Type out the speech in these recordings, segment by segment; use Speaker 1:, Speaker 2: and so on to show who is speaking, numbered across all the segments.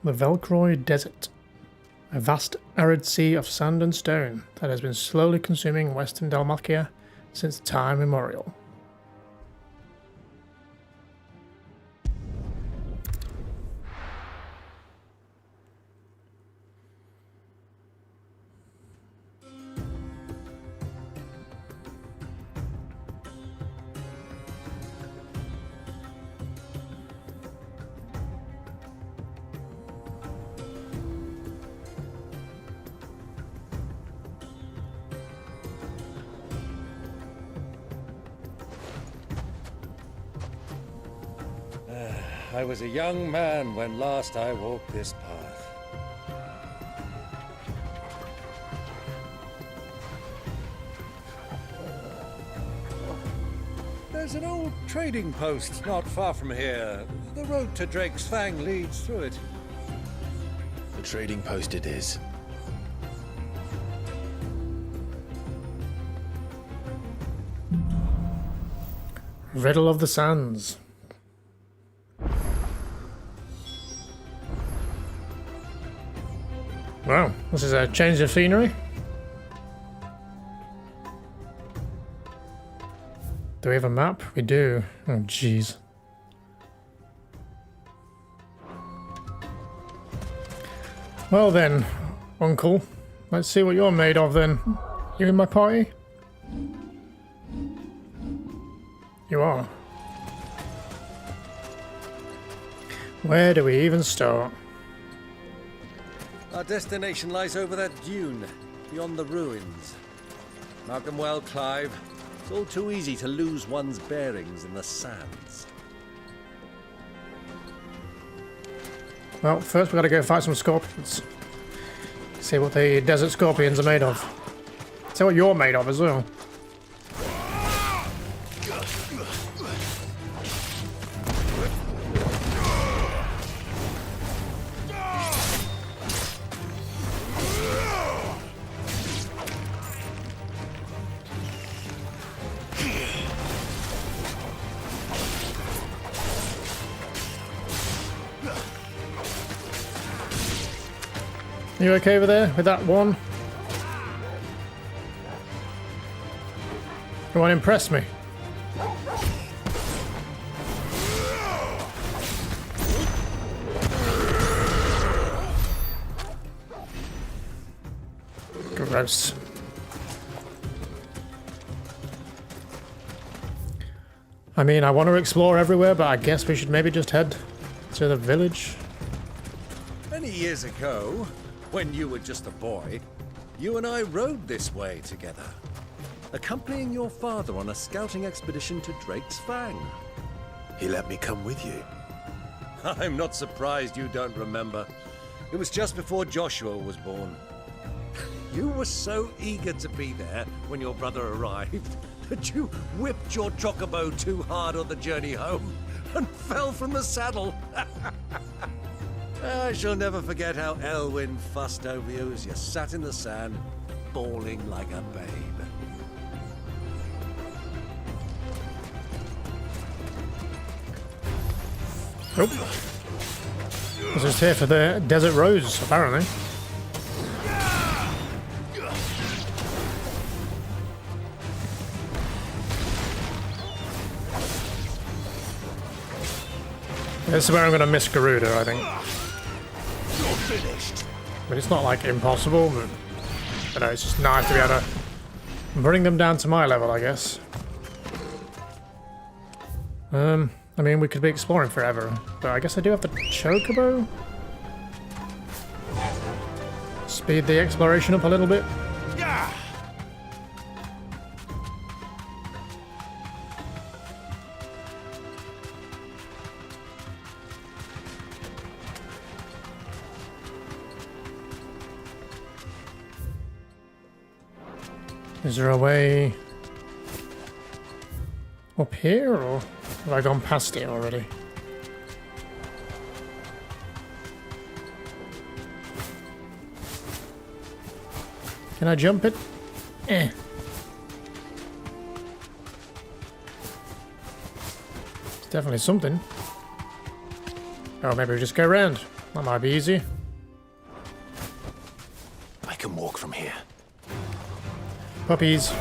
Speaker 1: The Velcroy Desert. A vast arid sea of sand and stone that has been slowly consuming western Dalmatia since time immemorial.
Speaker 2: I was a young man when last I walked this path. There's an old trading post not far from here. The road to Drake's Fang leads through it.
Speaker 3: The trading post it is.
Speaker 1: Riddle of the Sands. Wow, this is a change of scenery. Do we have a map? We do. Oh, jeez. Well then, Uncle, let's see what you're made of then. You in my party? You are. Where do we even start?
Speaker 2: Our destination lies over that dune, beyond the ruins. Mark them well, Clive. It's all too easy to lose one's bearings in the sands.
Speaker 1: Well, first we gotta go fight some scorpions. See what the desert scorpions are made of. See what you're made of as well. You okay over there with that one? You want to impress me? Gross. I mean, I want to explore everywhere, but I guess we should maybe just head to the village.
Speaker 2: Many years ago, when you were just a boy, you and I rode this way together, accompanying your father on a scouting expedition to Drake's Fang.
Speaker 3: He let me come with you.
Speaker 2: I'm not surprised you don't remember. It was just before Joshua was born. You were so eager to be there when your brother arrived that you whipped your chocobo too hard on the journey home and fell from the saddle. I shall never forget how Elwyn fussed over you as you sat in the sand, bawling like a babe.
Speaker 1: Nope. I was just here for the Desert Rose, apparently. This is where I'm going to miss Garuda, I think. But it's not like impossible, but you know, it's just nice to be able to bring them down to my level, I guess. I mean, we could be exploring forever, but I guess I do have the chocobo. Speed the exploration up a little bit. Is there a way up here, or have I gone past it already? Can I jump it? Eh. It's definitely something. Oh, maybe we just go around. That might be easy.
Speaker 3: I can walk from here.
Speaker 1: Puppies.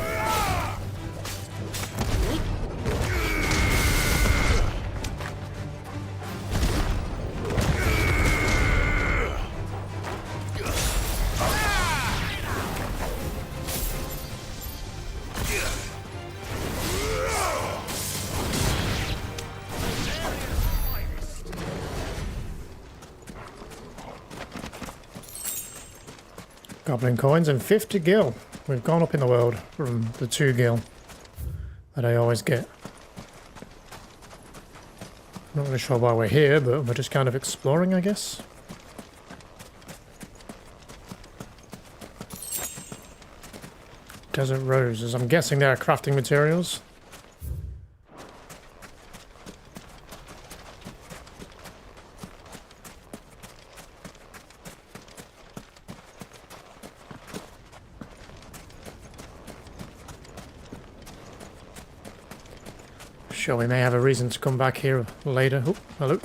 Speaker 1: Goblin coins and 50 gil. We've gone up in the world from the 2 gil that I always get. Not really sure why we're here, but we're just kind of exploring, I guess. Desert roses. I'm guessing they are crafting materials. Sure, we may have a reason to come back here later. Oh, hello.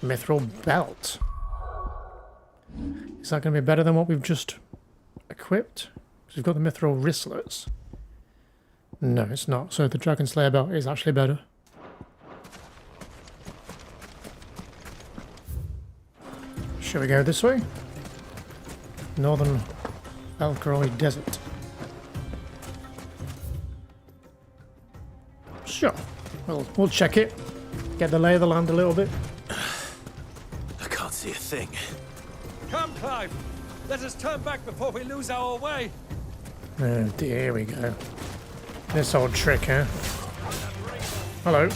Speaker 1: Mithril belt. Is that going to be better than what we've just equipped? Because we've got the mithril wristlets. No, it's not. So the Dragon Slayer belt is actually better. Shall we go this way? Northern Alcaroy Desert. Sure. We'll check it. Get the lay of the land a little bit.
Speaker 3: I can't see a thing.
Speaker 2: Come, Clive! Let us turn back before we lose our way!
Speaker 1: Oh dear, here we go. This old trick, huh? Hello.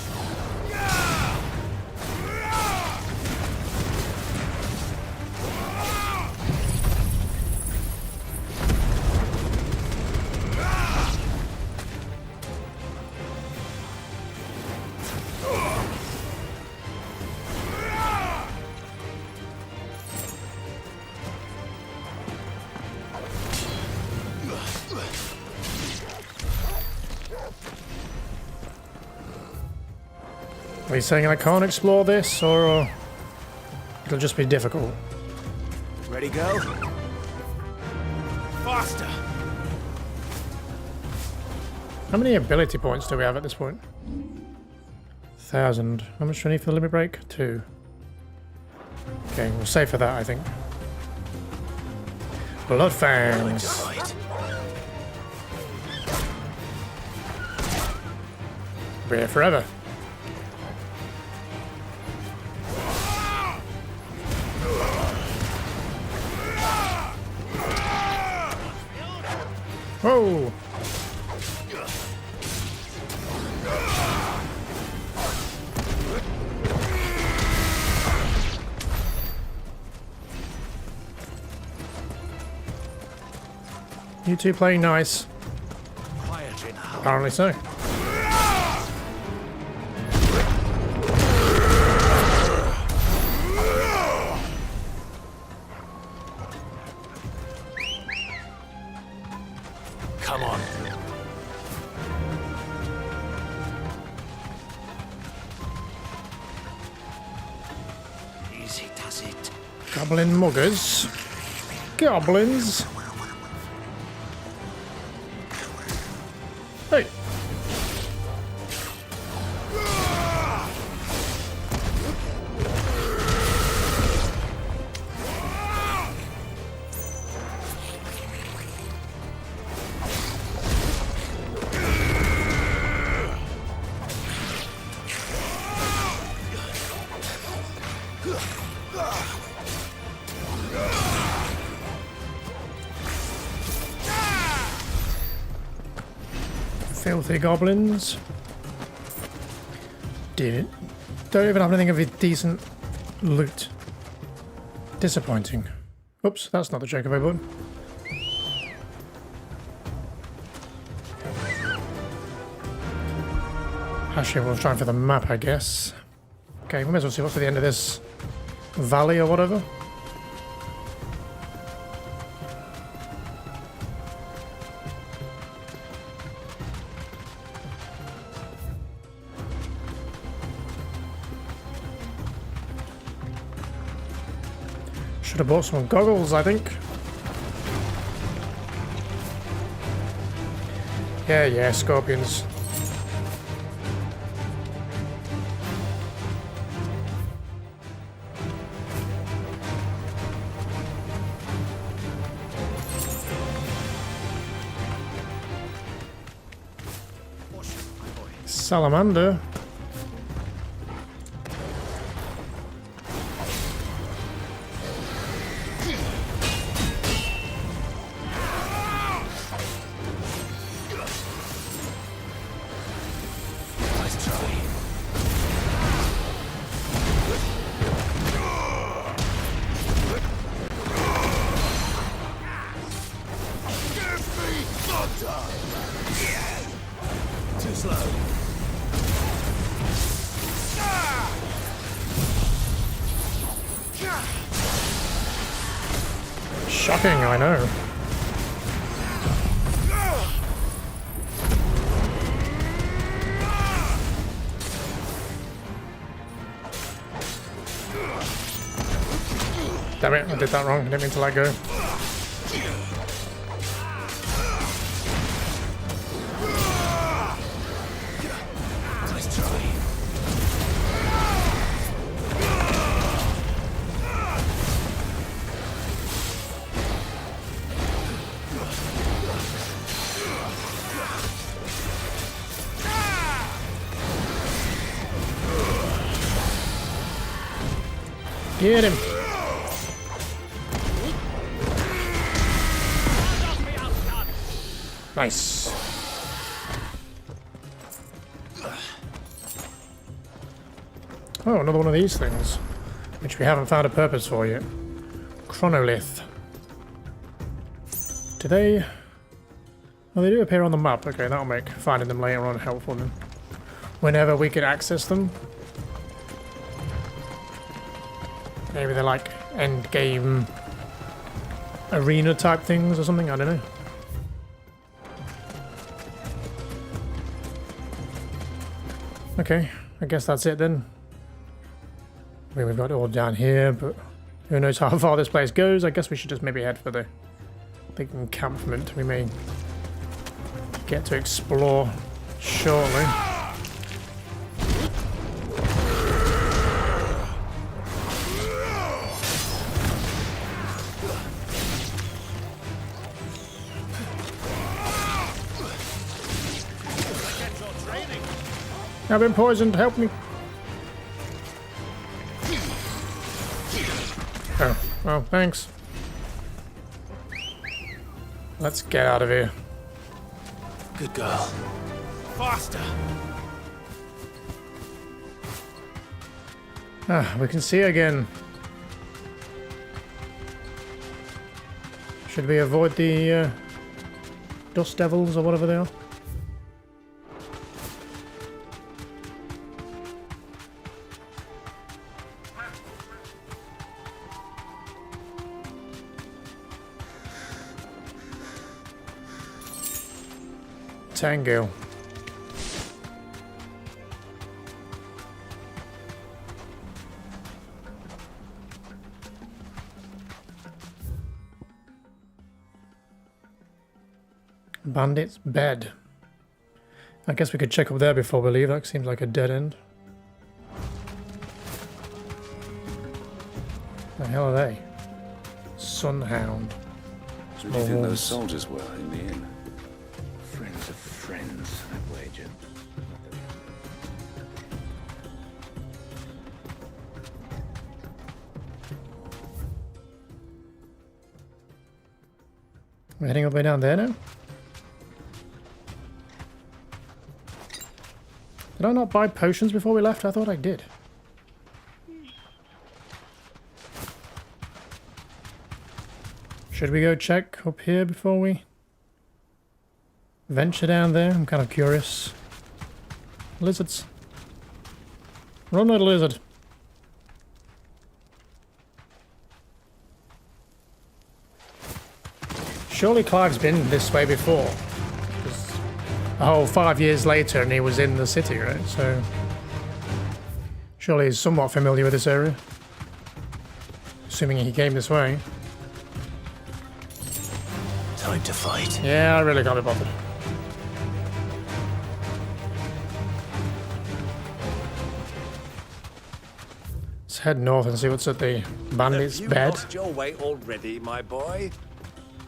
Speaker 1: Are you saying I can't explore this, or it'll just be difficult?
Speaker 3: Ready, go? Faster!
Speaker 1: How many ability points do we have at this point? 1,000. How much do I need for the limit break? 2. Okay, we'll save for that, I think. Blood fangs.
Speaker 3: Right.
Speaker 1: Be here forever. Whoa! You two playing nice.
Speaker 3: Quietly now.
Speaker 1: Apparently so.
Speaker 3: Come on. Easy does it.
Speaker 1: Goblin muggers. Goblins. Hey. Filthy goblins. Dude, don't even have anything of a decent loot. Disappointing. Oops, that's not the chocobo button. Actually, we'll try for the map, I guess. Okay, we may as well see what's at the end of this valley or whatever. Should have bought some goggles, I think. Yeah, scorpions. Salamander.
Speaker 3: Nice try. Give me thunder! Too slow.
Speaker 1: Shocking, I know. Damn it, I did that wrong. I didn't mean to let go.
Speaker 3: Nice try.
Speaker 1: Get him. Nice. Oh, another one of these things, which we haven't found a purpose for yet. Chronolith. Do they... Oh, they do appear on the map. Okay, that'll make finding them later on helpful then. Whenever we can access them. Maybe they're like end game arena type things or something, I don't know. Okay, I guess that's it then. I mean, we've got it all down here, but who knows how far this place goes. I guess we should just maybe head for the encampment. We may get to explore shortly. I've been poisoned, help me. Oh, well, thanks. Let's get out of here.
Speaker 3: Good girl. Faster!
Speaker 1: Ah, we can see again. Should we avoid the dust devils or whatever they are? Tango. Bandit's bed. I guess we could check up there before we leave. That seems like a dead end. The hell are they? Sunhound.
Speaker 4: Who do you think those soldiers were in the inn? Friends of friends, I wager.
Speaker 1: We're heading all the way down there now? Did I not buy potions before we left? I thought I did. Should we go check up here before we venture down there? I'm kind of curious. Lizards. Run, little lizard. Surely Clive's been this way before. A whole 5 years later and he was in the city, right? So surely he's somewhat familiar with this area. Assuming he came this way.
Speaker 3: Time to fight.
Speaker 1: Yeah, I really can't be bothered. Let's head north and see what's at the bandit's
Speaker 2: Have you
Speaker 1: bed.
Speaker 2: lost your way already, my boy?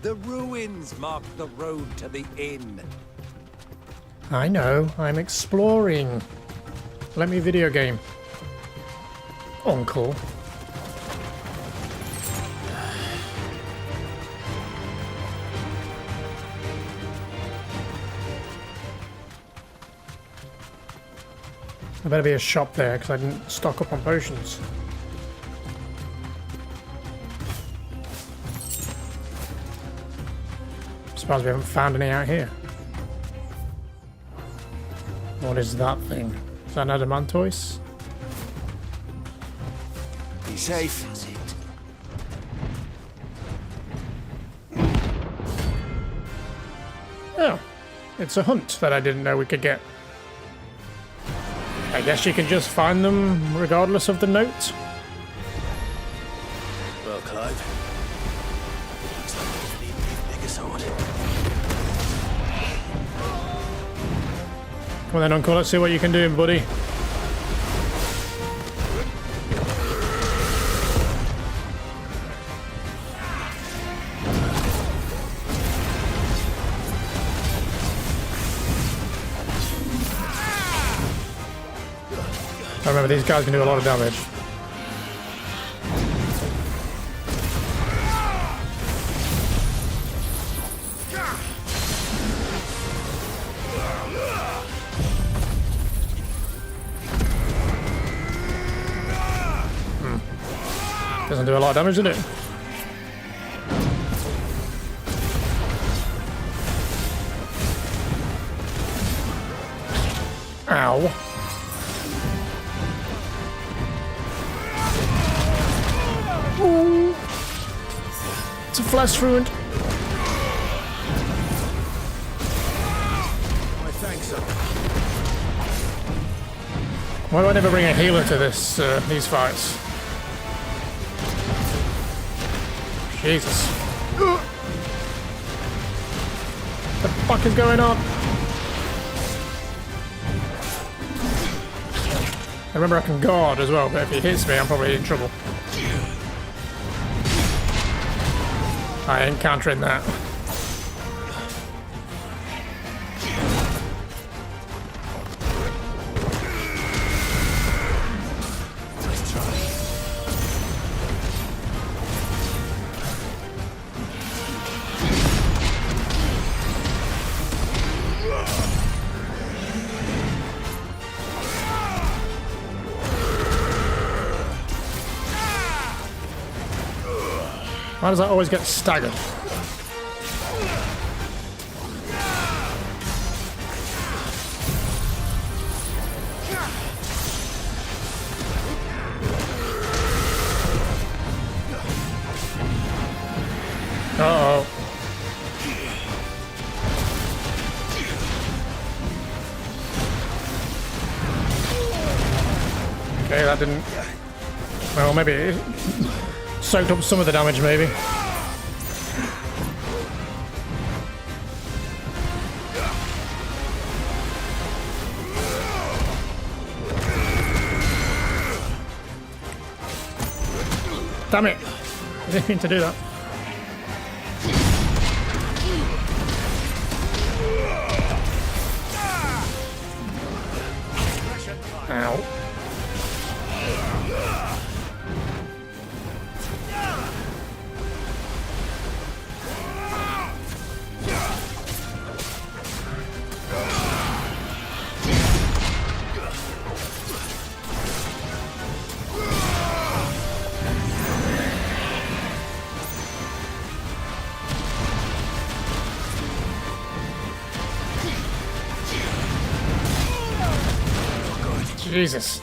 Speaker 2: The ruins mark the road to the inn.
Speaker 1: I know, I'm exploring. Let me video game. Uncle. There better be a shop there because I didn't stock up on potions. Surprised we haven't found any out here. What is that thing? Is that an adamantoise?
Speaker 3: Be safe.
Speaker 1: Oh, it's a hunt that I didn't know we could get. I guess you can just find them regardless of the note.
Speaker 3: Well, Clive. Looks like we need a bigger sword.
Speaker 1: Come on then, Uncle, let's see what you can do, buddy. I remember these guys can do a lot of damage. Doesn't do a lot of damage, does it? Ow. Ooh. It's a flesh wound.
Speaker 3: My thanks, sir.
Speaker 1: Why do I never bring a healer to these fights? Jesus. What the fuck is going on? I remember I can guard as well, but if he hits me, I'm probably in trouble. I ain't countering that.
Speaker 3: Nice try.
Speaker 1: Why does that always get staggered? Uh-oh. Okay, that didn't... Well, maybe it soaked up some of the damage, maybe. Damn it! I didn't mean to do that. Ow. Jesus.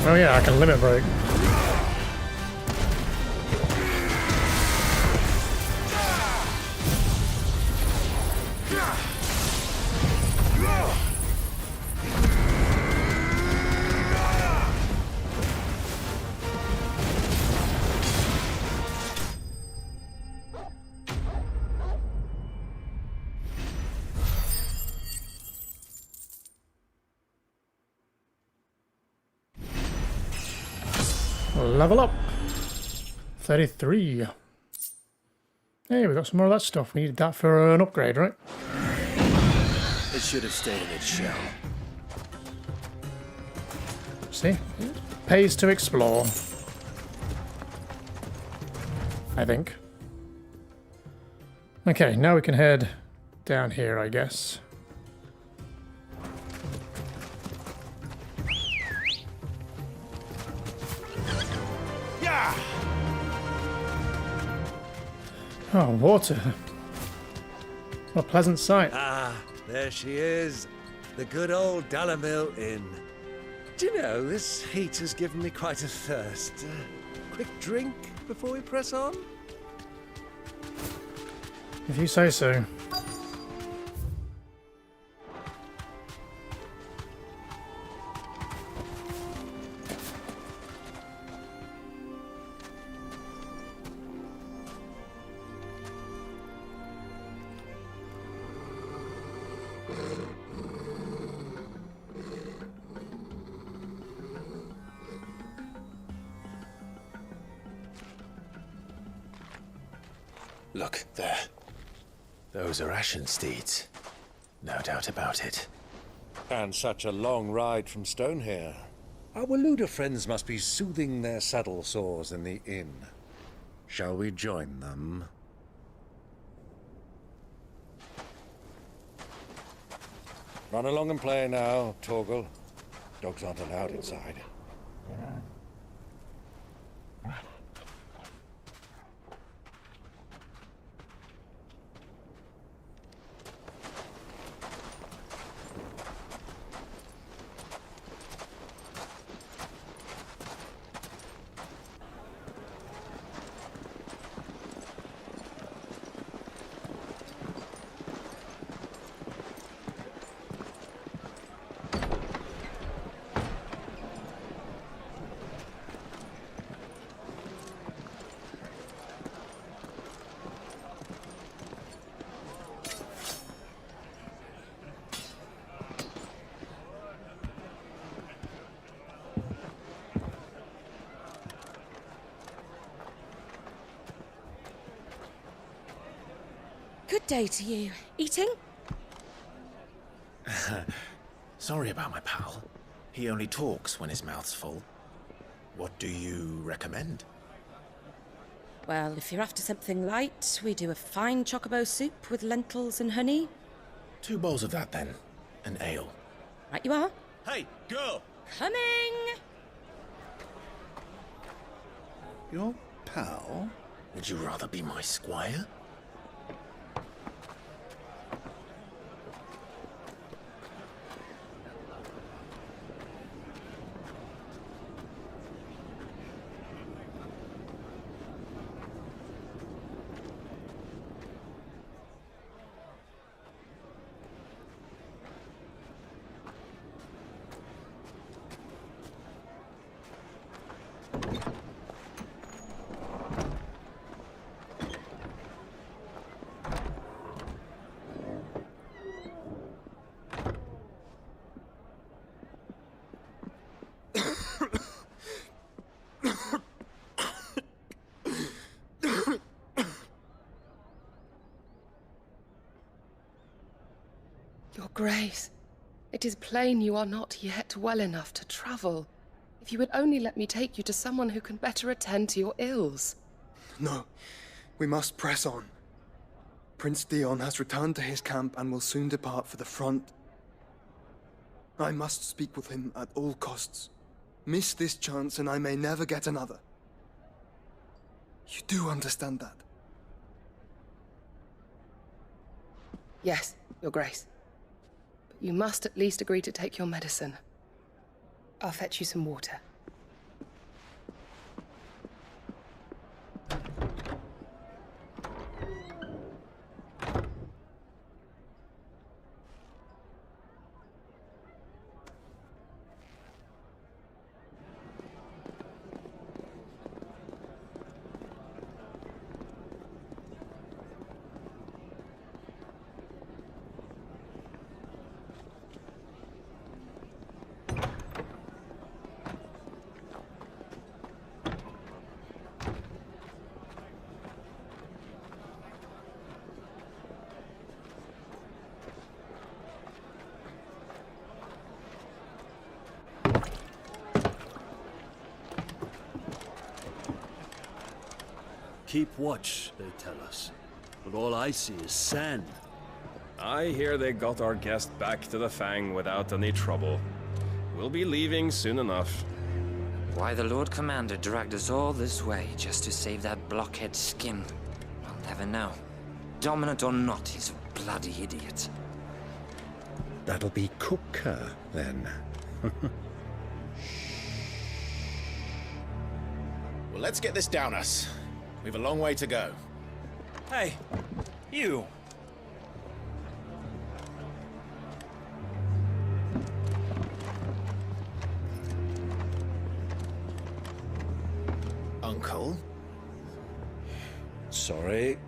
Speaker 1: Oh yeah, I can limit break. Level up. 33. Hey, we got some more of that stuff. We needed that for an upgrade, right?
Speaker 3: It should have stayed in its shell.
Speaker 1: See? It pays to explore. I think. Okay, now we can head down here, I guess.
Speaker 3: Yeah!
Speaker 1: Oh, water. What a pleasant sight.
Speaker 2: Ah, there she is. The good old Dalamil Inn. Do you know, this heat has given me quite a thirst. Quick drink before we press on?
Speaker 1: If you say so.
Speaker 3: Look, there. Those are ashen steeds. No doubt about it.
Speaker 2: And such a long ride from Stonehere. Our Waluda friends must be soothing their saddle sores in the inn. Shall we join them? Run along and play now, Torgal. Dogs aren't allowed inside.
Speaker 5: Good day to you. Eating?
Speaker 3: Sorry about my pal. He only talks when his mouth's full. What do you recommend?
Speaker 5: Well, if you're after something light, we do a fine chocobo soup with lentils and honey.
Speaker 3: 2 bowls of that, then. An ale.
Speaker 5: Right you are.
Speaker 3: Hey, girl!
Speaker 5: Coming!
Speaker 4: Your pal?
Speaker 3: Would you rather be my squire?
Speaker 6: Your Grace, it is plain you are not yet well enough to travel. If you would only let me take you to someone who can better attend to your ills.
Speaker 7: No, we must press on. Prince Dion has returned to his camp and will soon depart for the front. I must speak with him at all costs. Miss this chance and I may never get another. You do understand that?
Speaker 6: Yes, Your Grace. But you must at least agree to take your medicine. I'll fetch you some water.
Speaker 8: keep watch, they tell us. But all I see is sand.
Speaker 9: I hear they got our guest back to the Fang without any trouble. We'll be leaving soon enough.
Speaker 10: Why the Lord Commander dragged us all this way just to save that blockhead skin, I'll never know. Dominant or not, he's a bloody idiot.
Speaker 11: That'll be Cooker, then.
Speaker 3: Well, let's get this down us. We've a long way to go.
Speaker 12: Hey, you.
Speaker 3: Uncle?
Speaker 11: Sorry.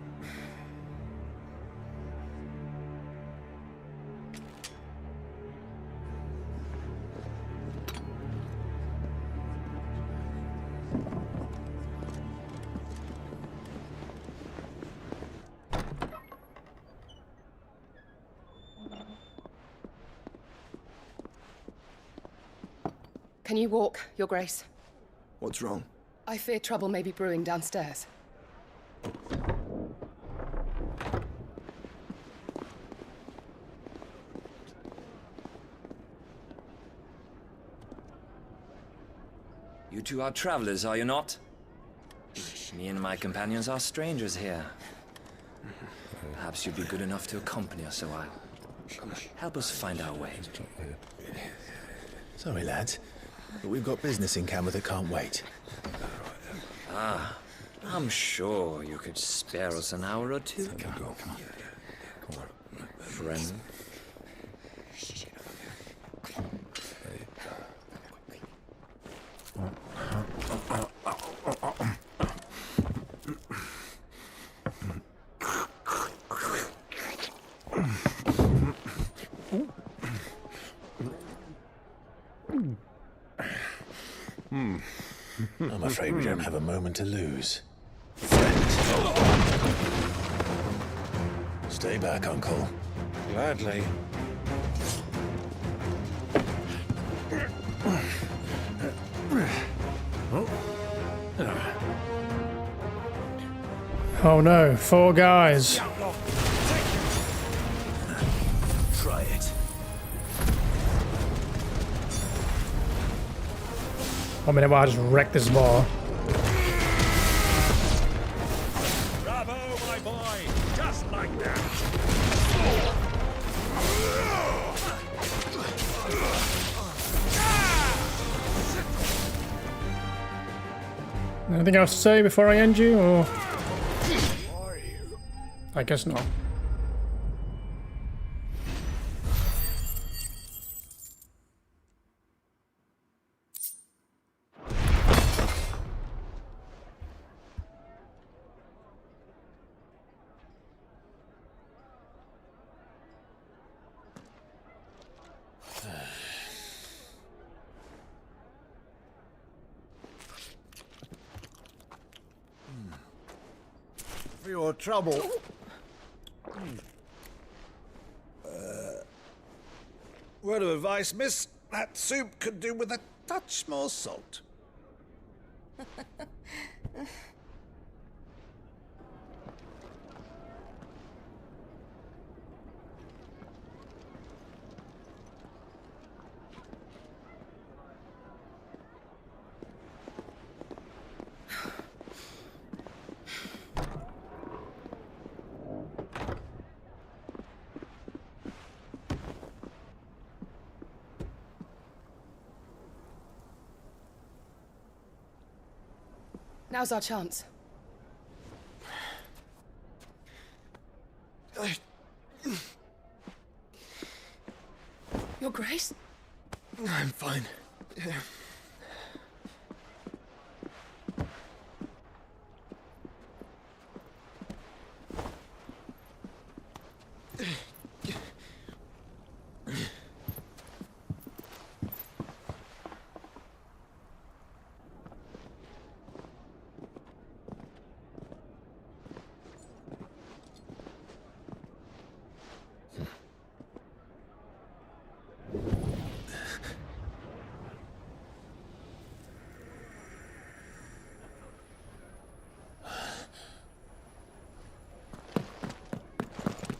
Speaker 6: Can you walk, Your Grace?
Speaker 7: What's wrong?
Speaker 6: I fear trouble may be brewing downstairs.
Speaker 10: You two are travelers, are you not? Me and my companions are strangers here. Perhaps you'd be good enough to accompany us a while. Help us find our way.
Speaker 3: Sorry, lads, but we've got business in camera that can't wait.
Speaker 10: Ah, I'm sure you could spare us an hour or two. Friend.
Speaker 3: I'm afraid we don't have a moment to lose. Friend. Stay back, Uncle.
Speaker 11: Gladly.
Speaker 1: Oh no, 4 guys.
Speaker 12: Try it.
Speaker 1: I mean, I just wrecked this bar.
Speaker 2: Bravo, my boy! Just like that!
Speaker 1: Anything else to say before I end you, or? I guess not.
Speaker 2: For your trouble. Word of advice, miss. That soup could do with a touch more salt.
Speaker 6: Now's our chance. Your Grace?
Speaker 7: I'm fine.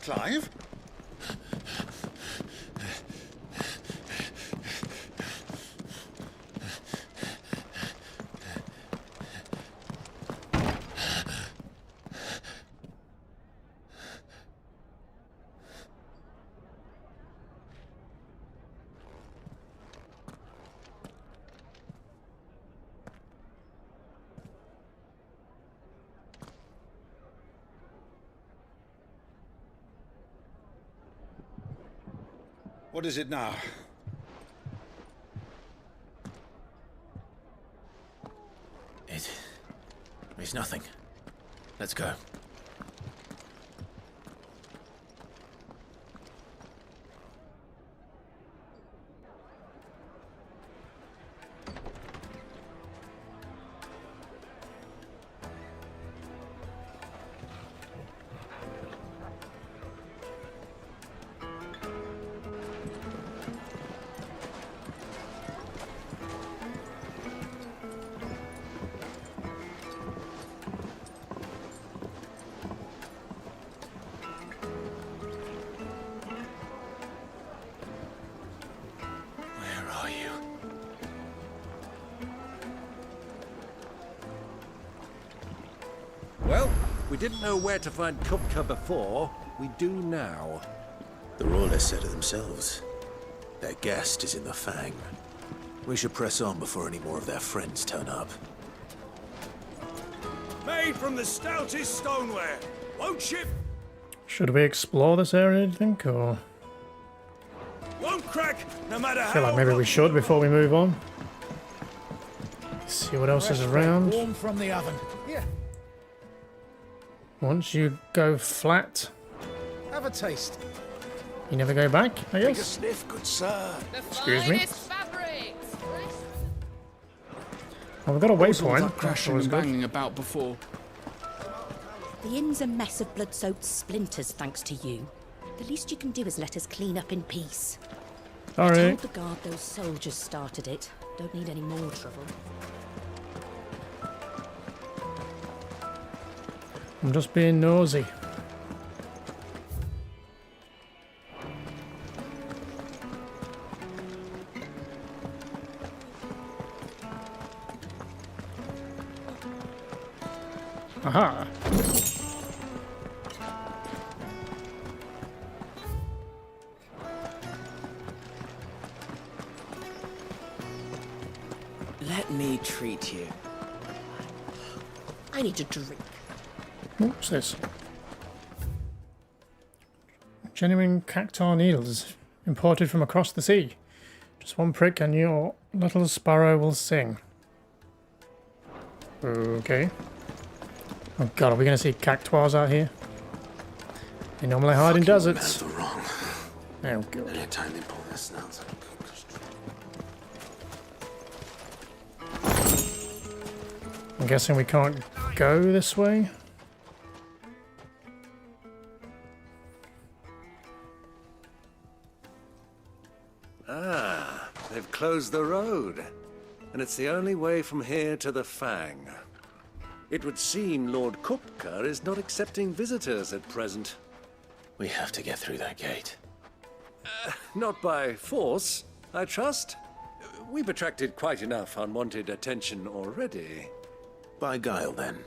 Speaker 11: Clive? What is it now?
Speaker 3: It's nothing. Let's go.
Speaker 2: Well, we didn't know where to find Kupka before. We do now.
Speaker 3: The Royalists said it themselves. Their guest is in the Fang. We should press on before any more of their friends turn up.
Speaker 12: Made from the stoutest stoneware. Won't ship.
Speaker 1: Should we explore this area, do you think, or...?
Speaker 12: Won't crack, no matter how.
Speaker 1: I feel like maybe we should before we move on. See what else is around.
Speaker 12: Warm from the oven. Yeah.
Speaker 1: Once you go flat,
Speaker 12: Have a taste.
Speaker 1: you never go back, I
Speaker 12: Take a
Speaker 1: guess.
Speaker 12: sniff, good sir.
Speaker 1: Excuse me.
Speaker 6: Fabrics.
Speaker 1: Oh, we've got a
Speaker 13: All
Speaker 1: waypoint.
Speaker 13: that crashing
Speaker 1: That's
Speaker 13: and
Speaker 1: always good.
Speaker 13: banging about before.
Speaker 5: The inn's a mess of blood-soaked splinters, thanks to you. The least you can do is let us clean up in peace. I
Speaker 1: Alright.
Speaker 5: told the guard those soldiers started it. Don't need any more trouble.
Speaker 1: I'm just being nosy. Aha!
Speaker 14: Let me treat you.
Speaker 5: I need a drink.
Speaker 1: What's this? Genuine cacti needles imported from across the sea. Just one prick and your little sparrow will sing. Okay. Oh god, are we going to see cactuars out here? They normally hide in deserts.
Speaker 3: Wrong.
Speaker 1: Oh god.
Speaker 3: Anytime they pull their snouts out.
Speaker 1: I'm guessing we can't go this way.
Speaker 2: Ah, they've closed the road. And it's the only way from here to the Fang. It would seem Lord Kupka is not accepting visitors at present.
Speaker 3: We have to get through that gate.
Speaker 2: Not by force, I trust. We've attracted quite enough unwanted attention already.
Speaker 3: By guile, then.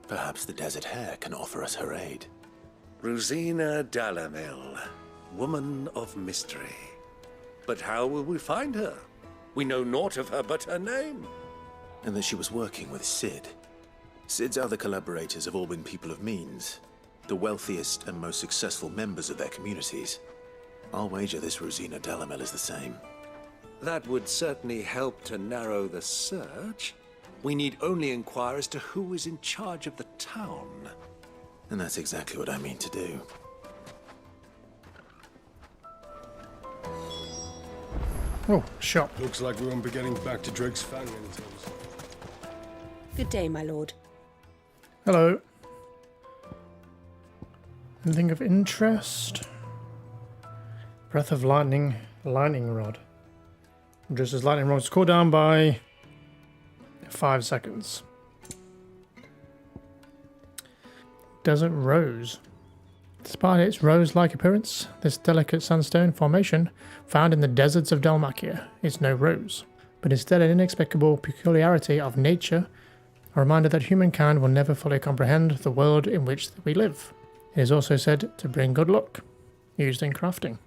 Speaker 3: Perhaps the Desert Hare can offer us her aid.
Speaker 2: Rosina Dalamil, woman of mystery. But how will we find her? We know naught of her but her name.
Speaker 3: And that she was working with Sid. Sid's other collaborators have all been people of means, the wealthiest and most successful members of their communities. I'll wager this Rosina Dalamil is the same.
Speaker 2: That would certainly help to narrow the search. We need only inquire as to who is in charge of the town.
Speaker 3: And that's exactly what I mean to do.
Speaker 1: Oh, shop.
Speaker 9: Looks like we won't be getting back to Drake's Fang anytime soon.
Speaker 5: Good day, my lord.
Speaker 1: Hello. Anything of interest? Breath of lightning, lightning rod. Just as lightning rods cool down by 5 seconds. Desert rose. Despite its rose-like appearance, this delicate sandstone formation, found in the deserts of Dalmacia, is no rose, but instead an inexplicable peculiarity of nature, a reminder that humankind will never fully comprehend the world in which we live. It is also said to bring good luck, used in crafting.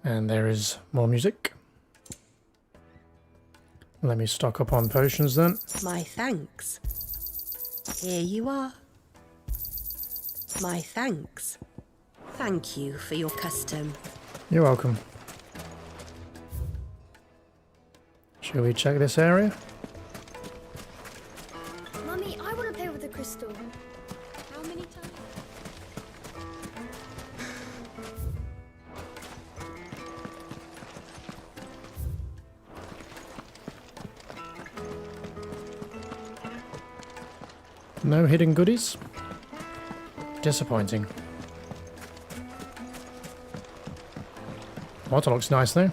Speaker 1: And there is more music. Let me stock up on potions then.
Speaker 5: My thanks. Here you are. My thanks. Thank you for your custom.
Speaker 1: You're welcome. Shall we check this area?
Speaker 13: Mummy, I want to play with the crystal. How many times?
Speaker 1: No hidden goodies? Disappointing. Water looks nice though.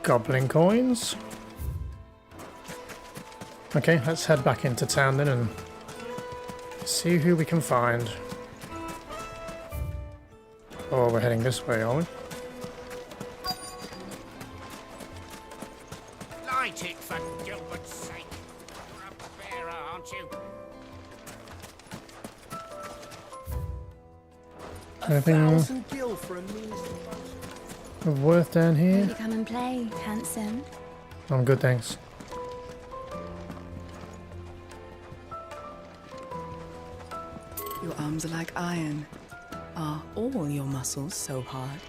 Speaker 1: Goblin coins. Okay, let's head back into town then and see who we can find. Oh, we're heading this way, are we?
Speaker 12: Light it, for Gilbert's sake. You're a bearer, aren't you?
Speaker 1: Anything
Speaker 12: gil for a measly
Speaker 1: of worth down here?
Speaker 13: Will you come and play, handsome?
Speaker 1: I'm good, thanks.
Speaker 14: Your arms are like iron. Are all your muscles so hard?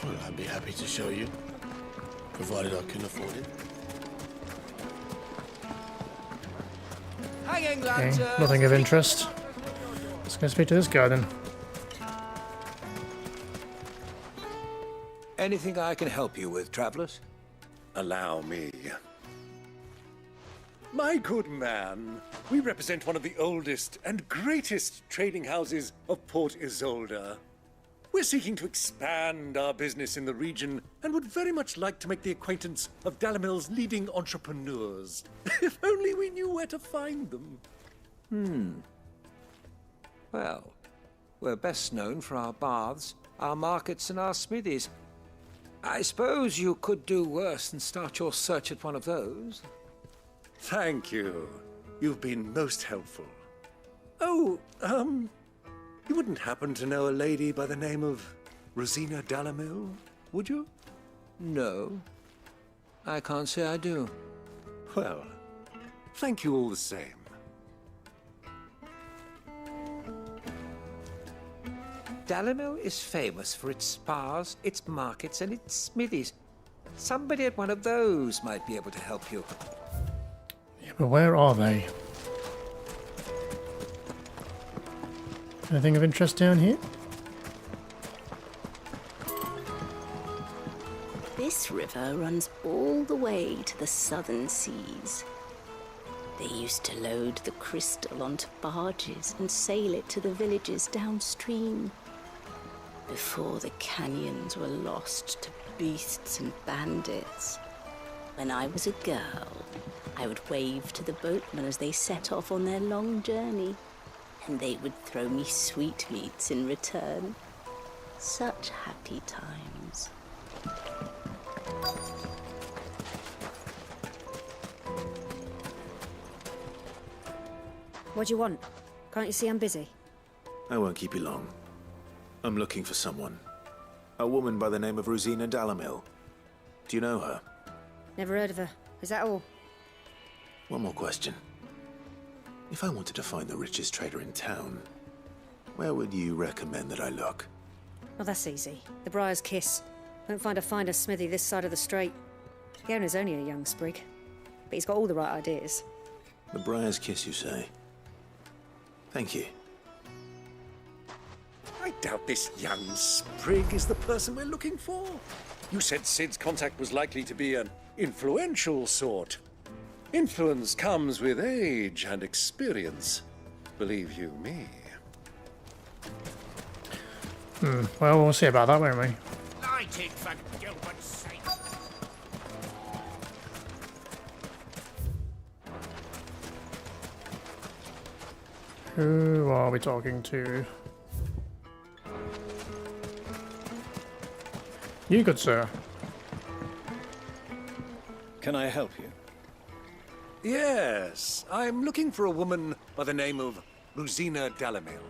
Speaker 8: Well, I'd be happy to show you, provided I can afford it.
Speaker 12: Hanging
Speaker 1: Okay, nothing of interest. Let's go speak to this guy then.
Speaker 2: Anything I can help you with, travelers?
Speaker 4: Allow me.
Speaker 2: My good man, we represent one of the oldest and greatest trading houses of Port Isolde. We're seeking to expand our business in the region and would very much like to make the acquaintance of Dalimil's leading entrepreneurs. If only we knew where to find them.
Speaker 15: Well, we're best known for our baths, our markets, and our smithies. I suppose you could do worse than start your search at one of those.
Speaker 2: Thank you. You've been most helpful. Oh, you wouldn't happen to know a lady by the name of Rosina Dalimil, would you?
Speaker 15: No, I can't say I do.
Speaker 2: Well, thank you all the same.
Speaker 15: Dalimil is famous for its spas, its markets, and its smithies. Somebody at one of those might be able to help you.
Speaker 1: Yeah, but where are they? Anything of interest down here?
Speaker 5: This river runs all the way to the southern seas. They used to load the crystal onto barges and sail it to the villages downstream, before the canyons were lost to beasts and bandits. When I was a girl, I would wave to the boatmen as they set off on their long journey, and they would throw me sweetmeats in return. Such happy times.
Speaker 16: What do you want? Can't you see I'm busy?
Speaker 3: I won't keep you long. I'm looking for someone. A woman by the name of Rosina Dalimil. Do you know her?
Speaker 16: Never heard of her. Is that all?
Speaker 3: One more question. If I wanted to find the richest trader in town, where would you recommend that I look?
Speaker 16: Oh, that's easy. The Briar's Kiss. Won't find a finer smithy this side of the strait. The owner's only a young sprig, but he's got all the right ideas.
Speaker 3: The Briar's Kiss, you say? Thank you.
Speaker 2: I doubt this young sprig is the person we're looking for. You said Sid's contact was likely to be an influential sort. Influence comes with age and experience, believe you me.
Speaker 1: Well, we'll see about that, won't we?
Speaker 12: Light it for Gilbert's sake.
Speaker 1: Who are we talking to? You, good sir.
Speaker 4: Can I help you?
Speaker 2: Yes, I'm looking for a woman by the name of Rosina Dalamil.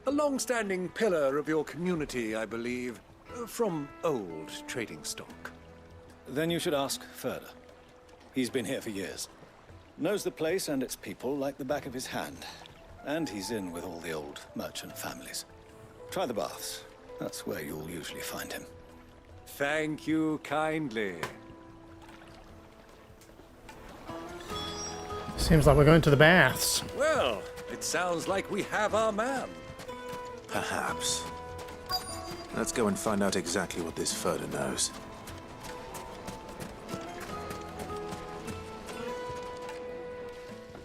Speaker 2: A long-standing pillar of your community, I believe, from old trading stock.
Speaker 4: Then you should ask Ferda. He's been here for years. Knows the place and its people like the back of his hand. And he's in with all the old merchant families. Try the baths. That's where you'll usually find him.
Speaker 2: Thank you kindly.
Speaker 1: Seems like we're going to the baths.
Speaker 2: Well, it sounds like we have our man.
Speaker 3: Perhaps. Let's go and find out exactly what this Ferda knows.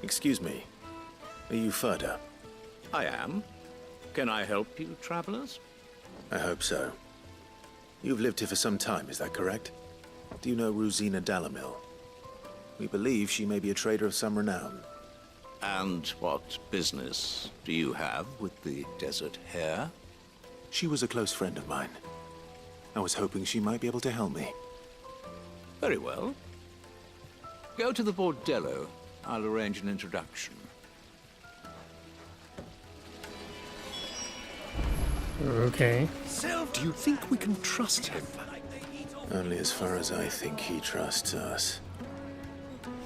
Speaker 3: Excuse me. Are you Ferda?
Speaker 17: I am. Can I help you, travelers?
Speaker 3: I hope so. You've lived here for some time, is that correct? Do you know Rosina Dalamil? We believe she may be a trader of some renown.
Speaker 17: And what business do you have with the desert hare?
Speaker 3: She was a close friend of mine. I was hoping she might be able to help me.
Speaker 17: Very well. Go to the bordello. I'll arrange an introduction.
Speaker 1: Okay.
Speaker 2: Do you think we can trust him?
Speaker 3: Only as far as I think he trusts us.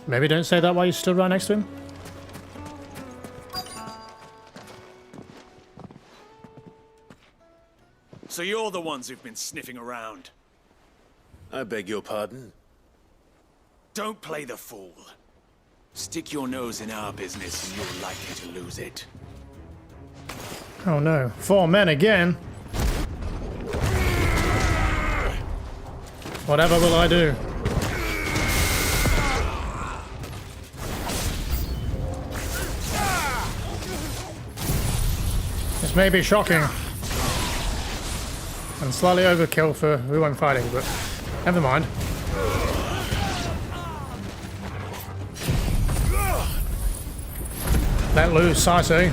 Speaker 1: Maybe don't say that while you stood right next to him.
Speaker 18: So you're the ones who've been sniffing around.
Speaker 3: I beg your pardon?
Speaker 18: Don't play the fool. Stick your nose in our business and you're likely to lose it.
Speaker 1: Oh no, 4 men again. Whatever will I do? This may be shocking. And slightly overkill for who I'm fighting, but never mind. Let loose, I say.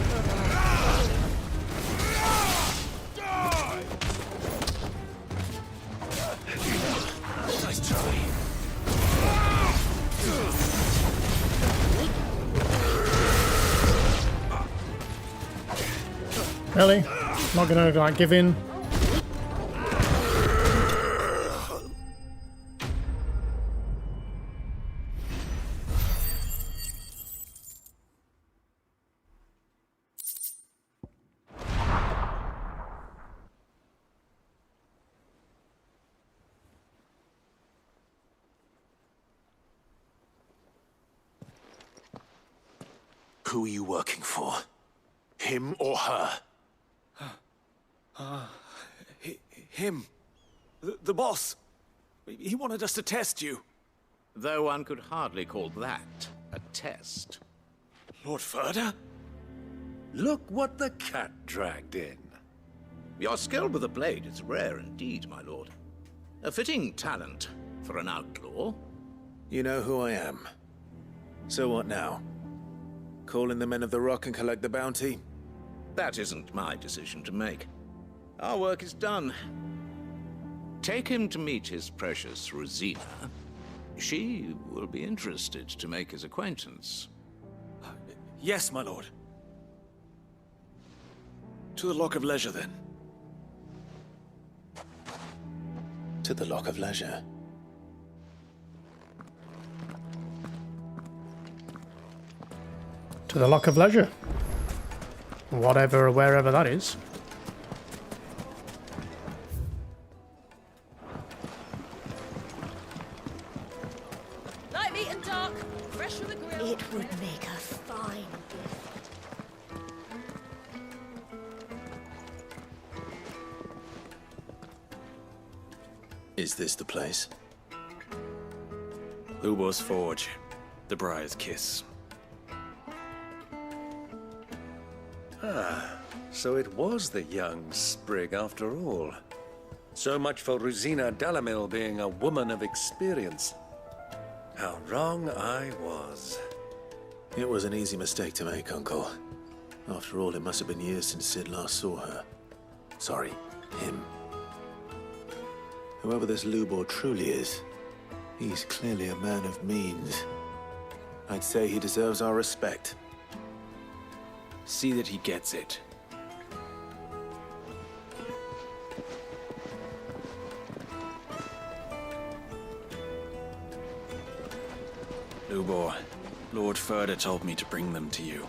Speaker 1: Really? Not gonna like give in?
Speaker 3: Who are you working for? Him or her?
Speaker 18: Him. The boss. He wanted us to test you.
Speaker 17: Though one could hardly call that a test.
Speaker 18: Lord Ferda?
Speaker 2: Look what the cat dragged in.
Speaker 17: Your skill with the blade is rare indeed, my lord. A fitting talent for an outlaw.
Speaker 3: You know who I am. So what now? Call in the men of the Rock and collect the bounty?
Speaker 17: That isn't my decision to make. Our work is done. Take him to meet his precious Rosina. She will be interested to make his acquaintance.
Speaker 18: Yes, my lord. To the Lock of Leisure, then.
Speaker 3: To the Lock of Leisure.
Speaker 1: To the Lock of Leisure. Whatever or wherever that is.
Speaker 19: Light meat and dark, fresh from the grill.
Speaker 13: It would make a fine gift.
Speaker 3: Is this the place?
Speaker 18: Lubor's Forge. The Briar's Kiss.
Speaker 2: Ah, so it was the young sprig after all. So much for Rosina Dalamil being a woman of experience. How wrong I was.
Speaker 3: It was an easy mistake to make, Uncle. After all, it must have been years since Sid last saw her. Sorry, him. Whoever this Lubor truly is, he's clearly a man of means. I'd say he deserves our respect.
Speaker 18: See that he gets it. Lubor, Lord Furder told me to bring them to you.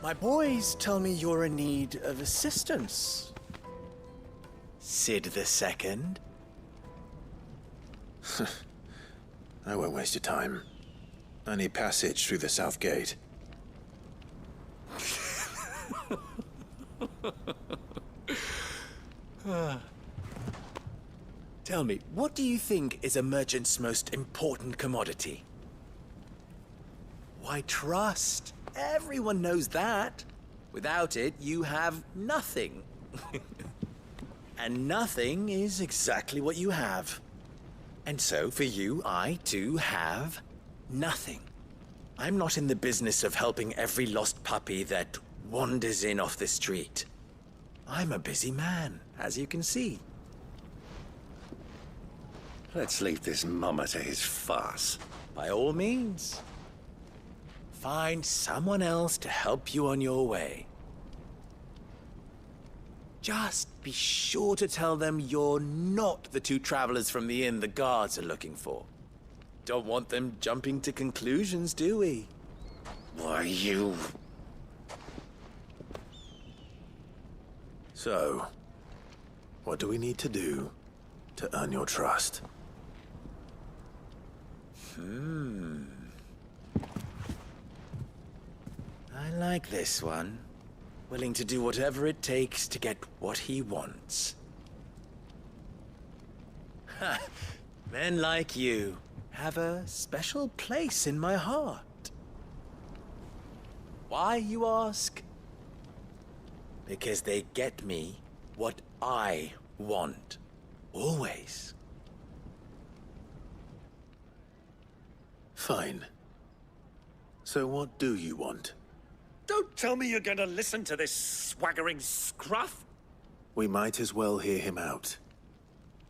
Speaker 20: My boys tell me you're in need of assistance. Sid II?
Speaker 3: I won't waste your time. I need passage through the south gate.
Speaker 20: Tell me, what do you think is a merchant's most important commodity? Why, trust. Everyone knows that. Without it, you have nothing. And nothing is exactly what you have. And so, for you, I, too, have nothing. I'm not in the business of helping every lost puppy that wanders in off the street. I'm a busy man, as you can see.
Speaker 2: Let's leave this mummer to his farce.
Speaker 20: By all means. Find someone else to help you on your way. Just be sure to tell them you're not the two travelers from the inn the guards are looking for. Don't want them jumping to conclusions, do we?
Speaker 2: Why, you...
Speaker 3: So, what do we need to do to earn your trust?
Speaker 20: I like this one. Willing to do whatever it takes to get what he wants. Ha! Men like you have a special place in my heart. Why, you ask? Because they get me what I want. Always.
Speaker 3: Fine. So what do you want?
Speaker 2: Don't tell me you're going to listen to this swaggering scruff!
Speaker 3: We might as well hear him out.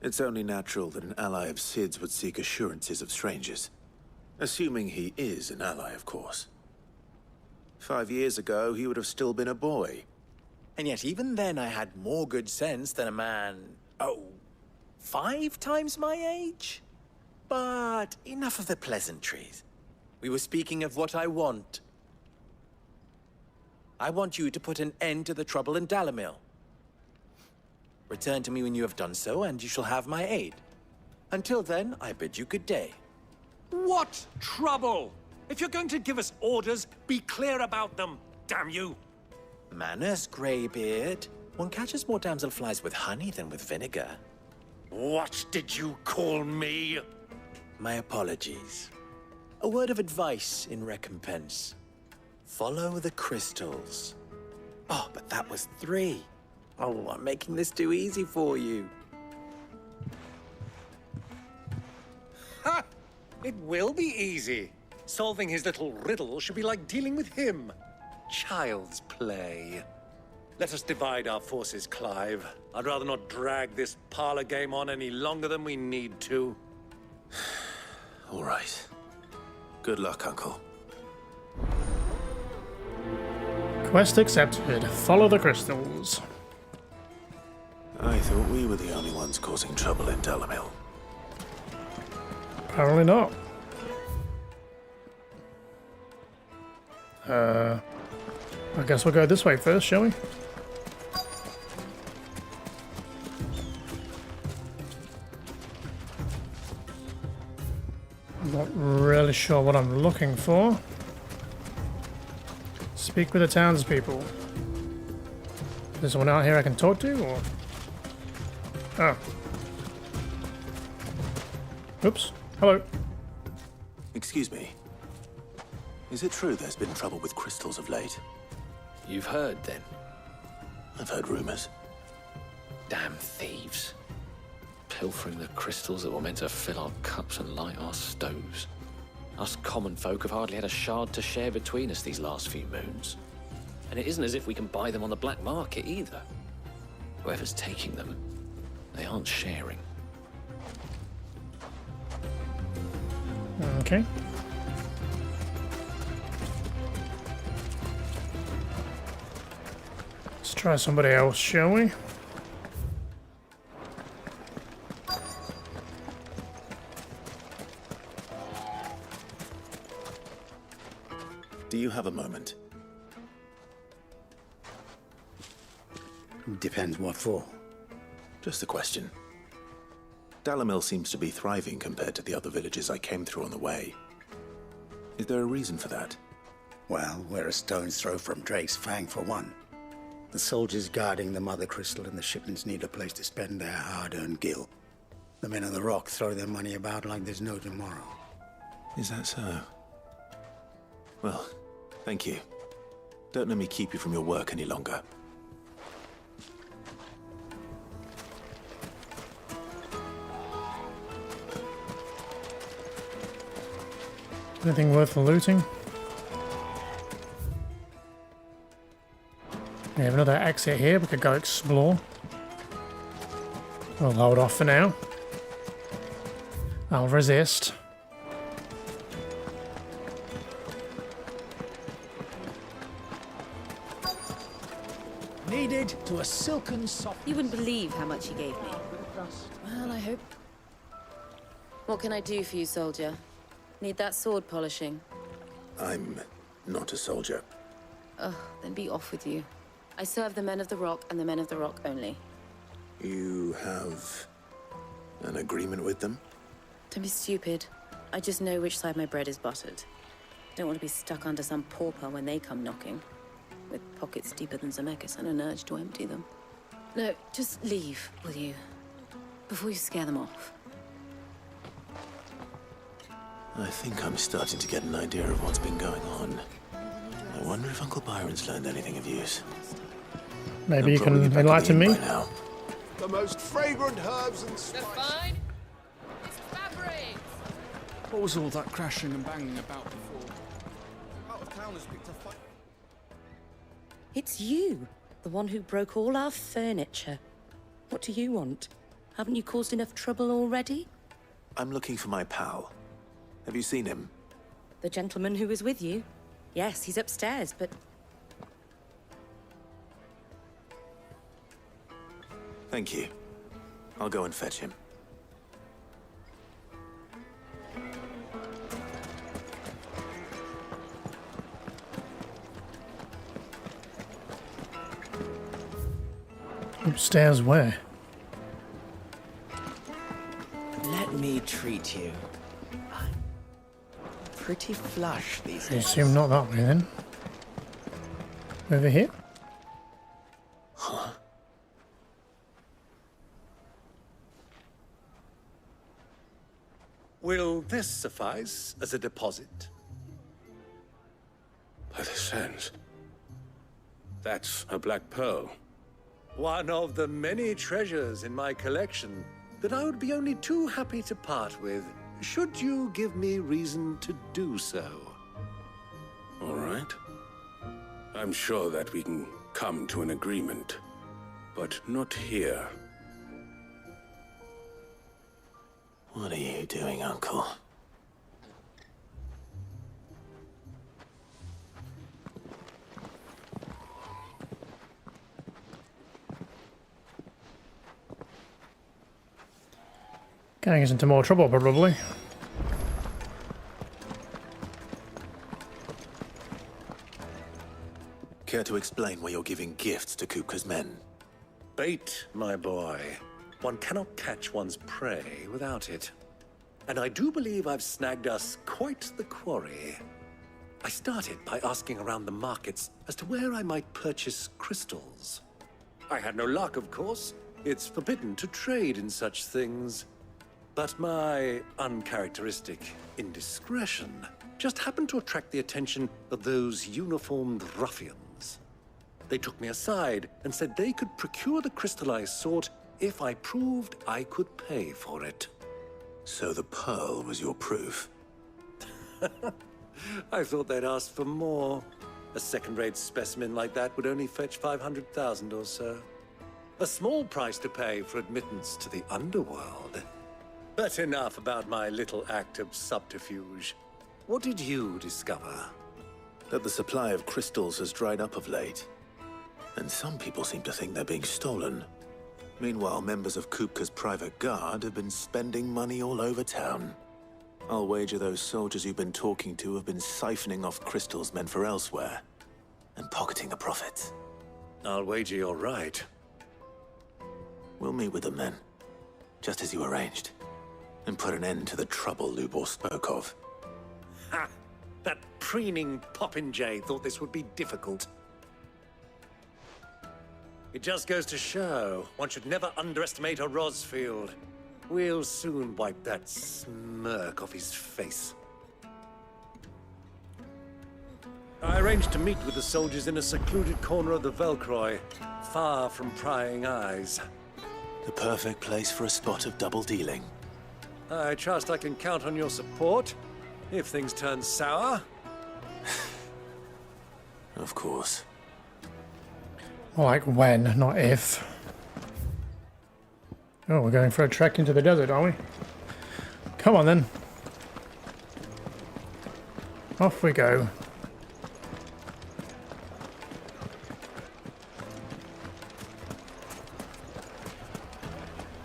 Speaker 3: It's only natural that an ally of Sid's would seek assurances of strangers. Assuming he is an ally, of course. 5 years ago, he would have still been a boy.
Speaker 20: And yet even then I had more good sense than a man, 5 times my age? But enough of the pleasantries. We were speaking of what I want. I want you to put an end to the trouble in Dalamil. Return to me when you have done so, and you shall have my aid. Until then, I bid you good day.
Speaker 2: What trouble? If you're going to give us orders, be clear about them, damn you!
Speaker 20: Manners, Greybeard. One catches more damselflies with honey than with vinegar.
Speaker 2: What did you call me?
Speaker 20: My apologies. A word of advice in recompense. Follow the crystals. Oh, but that was 3. Oh, I'm making this too easy for you.
Speaker 2: Ha! It will be easy. Solving his little riddle should be like dealing with him. Child's play. Let us divide our forces, Clive. I'd rather not drag this parlor game on any longer than we need to.
Speaker 3: All right. Good luck, Uncle.
Speaker 1: Quest accepted. Follow the crystals.
Speaker 3: I thought we were the only ones causing trouble in Dalamil.
Speaker 1: Apparently not. I guess we'll go this way first, shall we? I'm not really sure what I'm looking for. Speak with the townspeople. Is there someone out here I can talk to, or...? Oh. Oops. Hello.
Speaker 3: Excuse me. Is it true there's been trouble with crystals of late?
Speaker 21: You've heard, then?
Speaker 3: I've heard rumors.
Speaker 21: Damn thieves. Pilfering the crystals that were meant to fill our cups and light our stoves. Us common folk have hardly had a shard to share between us these last few moons. And it isn't as if we can buy them on the black market either. Whoever's taking them, they aren't sharing.
Speaker 1: Okay. Let's try somebody else, shall we?
Speaker 3: Do you have a moment?
Speaker 11: Depends what for.
Speaker 3: Just a question. Dalamil seems to be thriving compared to the other villages I came through on the way. Is there a reason for that?
Speaker 11: Well, we're a stone's throw from Drake's Fang for one. The soldiers guarding the Mother Crystal and the shipments need a place to spend their hard-earned gil. The men of the Rock throw their money about like there's no tomorrow.
Speaker 3: Is that so? Well, thank you. Don't let me keep you from your work any longer.
Speaker 1: Anything worth looting? We have another exit here. We could go explore. We'll hold off for now. I'll resist.
Speaker 22: Needed to a silken soft.
Speaker 19: You wouldn't believe how much he gave me. Well, I hope. What can I do for you, soldier? Need that sword polishing?
Speaker 3: I'm not a soldier.
Speaker 19: Ugh, then be off with you. I serve the men of the Rock and the men of the Rock only.
Speaker 3: You have an agreement with them?
Speaker 19: Don't be stupid. I just know which side my bread is buttered. Don't want to be stuck under some pauper when they come knocking. With pockets deeper than Zemeckis and an urge to empty them. No, just leave, will you? Before you scare them off.
Speaker 3: I think I'm starting to get an idea of what's been going on. I wonder if Uncle Byron's learned anything of use.
Speaker 1: Maybe you can enlighten me.
Speaker 3: Now.
Speaker 23: The most fragrant herbs and spices.
Speaker 6: Fine. It's fabric.
Speaker 18: What was all that crashing and banging about before?
Speaker 23: Out of town has picked a fight.
Speaker 16: It's you, the one who broke all our furniture. What do you want? Haven't you caused enough trouble already?
Speaker 3: I'm looking for my pal. Have you seen him?
Speaker 16: The gentleman who was with you? Yes, he's upstairs, but...
Speaker 3: Thank you. I'll go and fetch him.
Speaker 1: Upstairs where?
Speaker 24: Let me treat you. I'm pretty flush these
Speaker 1: I
Speaker 24: days.
Speaker 1: assume not that way then. Over here?
Speaker 3: Huh?
Speaker 2: Will this suffice as a deposit?
Speaker 8: By the sands. That's a black pearl.
Speaker 2: One of the many treasures in my collection that I would be only too happy to part with, should you give me reason to do so.
Speaker 8: All right. I'm sure that we can come to an agreement, but not here.
Speaker 3: What are you doing, Uncle?
Speaker 1: Getting us into more trouble, probably.
Speaker 3: Care to explain why you're giving gifts to Kupka's men?
Speaker 2: Bait, my boy. One cannot catch one's prey without it. And I do believe I've snagged us quite the quarry. I started by asking around the markets as to where I might purchase crystals. I had no luck, of course, It's forbidden to trade in such things. But my uncharacteristic indiscretion just happened to attract the attention of those uniformed ruffians. They took me aside and said they could procure the crystal I sought if I proved I could pay for it.
Speaker 3: So the pearl was your proof?
Speaker 2: I thought they'd ask for more. A second-rate specimen like that would only fetch 500,000 or so. A small price to pay for admittance to the underworld. But enough about my little act of subterfuge. What did you discover?
Speaker 3: That the supply of crystals has dried up of late. And some people seem to think they're being stolen. Meanwhile, members of Kupka's private guard have been spending money all over town. I'll wager those soldiers you've been talking to have been siphoning off crystals meant for elsewhere, and pocketing the profits.
Speaker 2: I'll wager you're right.
Speaker 3: We'll meet with them then, just as you arranged, and put an end to the trouble Lubor spoke of.
Speaker 2: Ha! That preening popinjay thought this would be difficult. It just goes to show, one should never underestimate a Rosfield. We'll soon wipe that smirk off his face. I arranged to meet with the soldiers in a secluded corner of the Velcroy, far from prying eyes.
Speaker 3: The perfect place for a spot of double dealing.
Speaker 2: I trust I can count on your support, if things turn sour.
Speaker 3: Of course.
Speaker 1: More like when, not if. Oh, we're going for a trek into the desert, are we? Come on then. Off we go.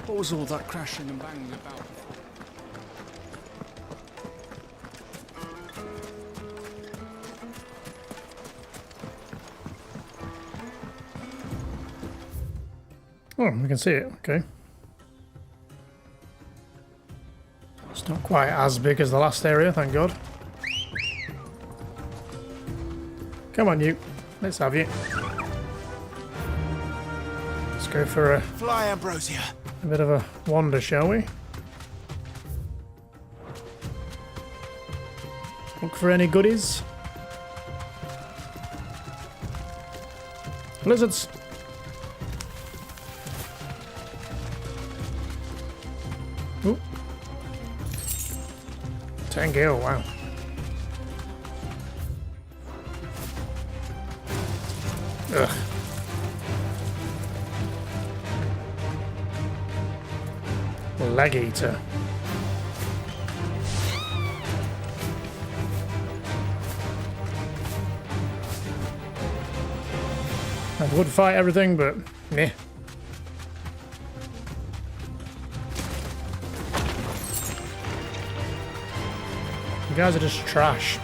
Speaker 7: What was all that crashing and banging about?
Speaker 1: Oh, we can see it. Okay. It's not quite as big as the last area, thank God. Come on, you. Let's have you. Let's go for a
Speaker 23: Fly, Ambrosia.
Speaker 1: bit of a wander, shall we? Look for any goodies. Lizards. Ooh. 10 gil, wow. Ugh. Leg eater. I would fight everything, but meh. You guys are just trash.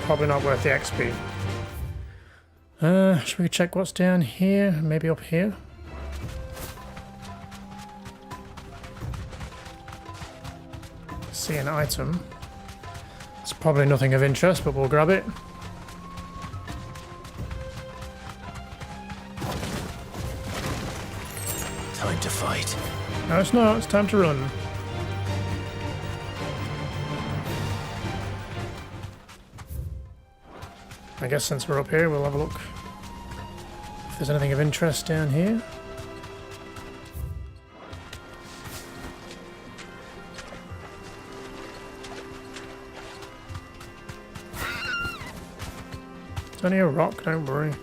Speaker 1: Probably not worth the XP. Should we check what's down here? Maybe up here? See an item. It's probably nothing of interest, but we'll grab it.
Speaker 3: Time to fight.
Speaker 1: No, it's not. It's time to run. I guess since we're up here, we'll have a look if there's anything of interest down here. It's only a rock, don't worry.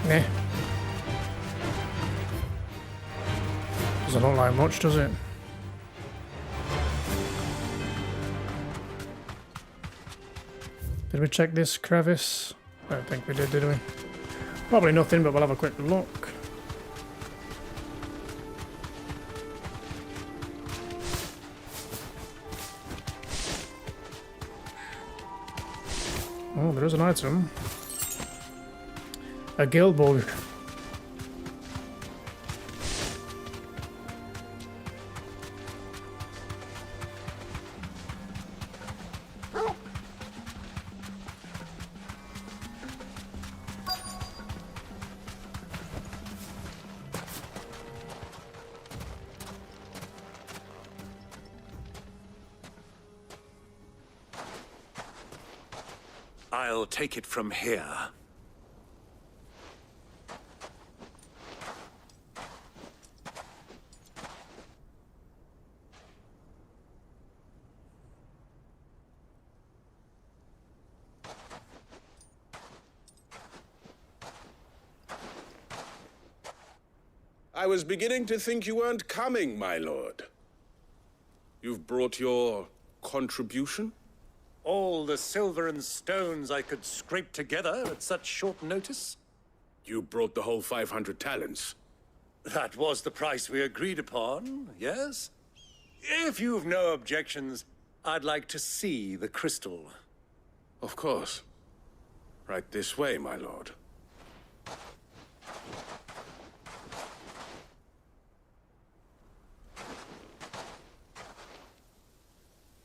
Speaker 1: Nah. Doesn't look like much, does it? Did we check this crevice? I don't think we did we? Probably nothing, but we'll have a quick look. Oh, there is an item. A Gilbog.
Speaker 2: I'll take it from here.
Speaker 8: I was beginning to think you weren't coming, my lord. You've brought your contribution?
Speaker 2: All the silver and stones I could scrape together at such short notice?
Speaker 8: You brought the whole 500 talents.
Speaker 2: That was the price we agreed upon, yes? If you've no objections, I'd like to see the crystal.
Speaker 8: Of course. Right this way, my lord.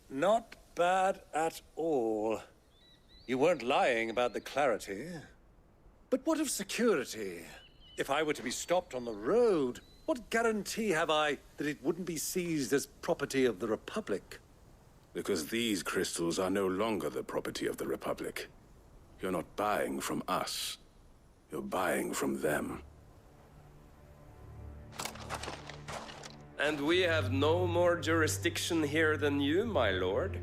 Speaker 2: Not bad at all. You weren't lying about the clarity. But what of security? If I were to be stopped on the road, what guarantee have I that it wouldn't be seized as property of the Republic?
Speaker 8: Because these crystals are no longer the property of the Republic. You're not buying from us. You're buying from them.
Speaker 9: And we have no more jurisdiction here than you, my lord.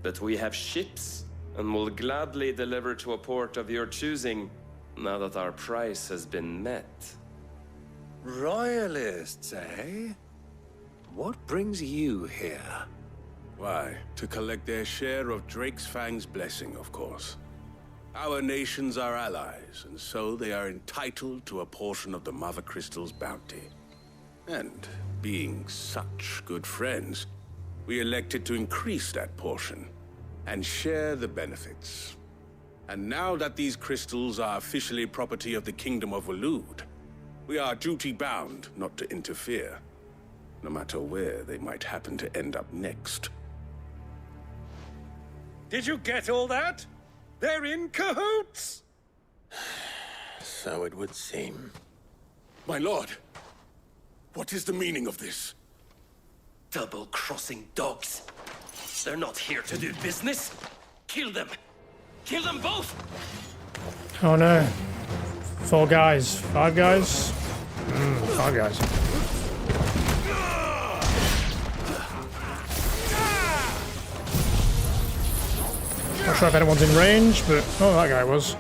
Speaker 9: But we have ships, and will gladly deliver to a port of your choosing, now that our price has been met.
Speaker 2: Royalists, eh? What brings you here?
Speaker 8: Why, to collect their share of Drake's Fang's blessing, of course. Our nations are allies, and so they are entitled to a portion of the Mother Crystal's bounty. And being such good friends, we elected to increase that portion and share the benefits. And now that these crystals are officially property of the Kingdom of Waloed, we are duty-bound not to interfere, no matter where they might happen to end up next.
Speaker 2: Did you get all that? They're in cahoots!
Speaker 3: So it would seem.
Speaker 8: My lord, what is the meaning of this?
Speaker 9: Double-crossing dogs. They're not here to do business. Kill them. Kill them both!
Speaker 1: Oh no. 4 guys. 5 guys? 5 guys. Not sure if anyone's in range, but... Oh, that guy was.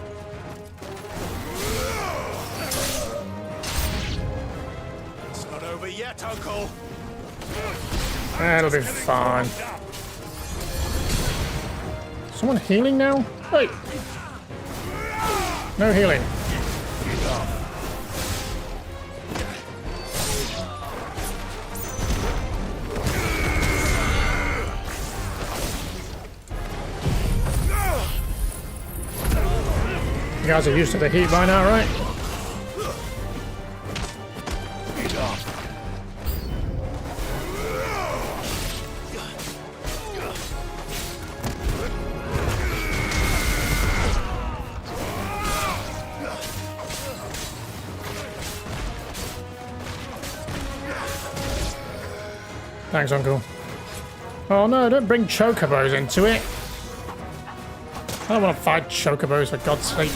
Speaker 23: It's not over yet, Uncle.
Speaker 1: That'll be fine. Someone healing now? Wait. No healing. You guys are used to the heat by now, right? Thanks, Uncle. Oh no, don't bring chocobos into it. I don't want to fight chocobos, for God's sake.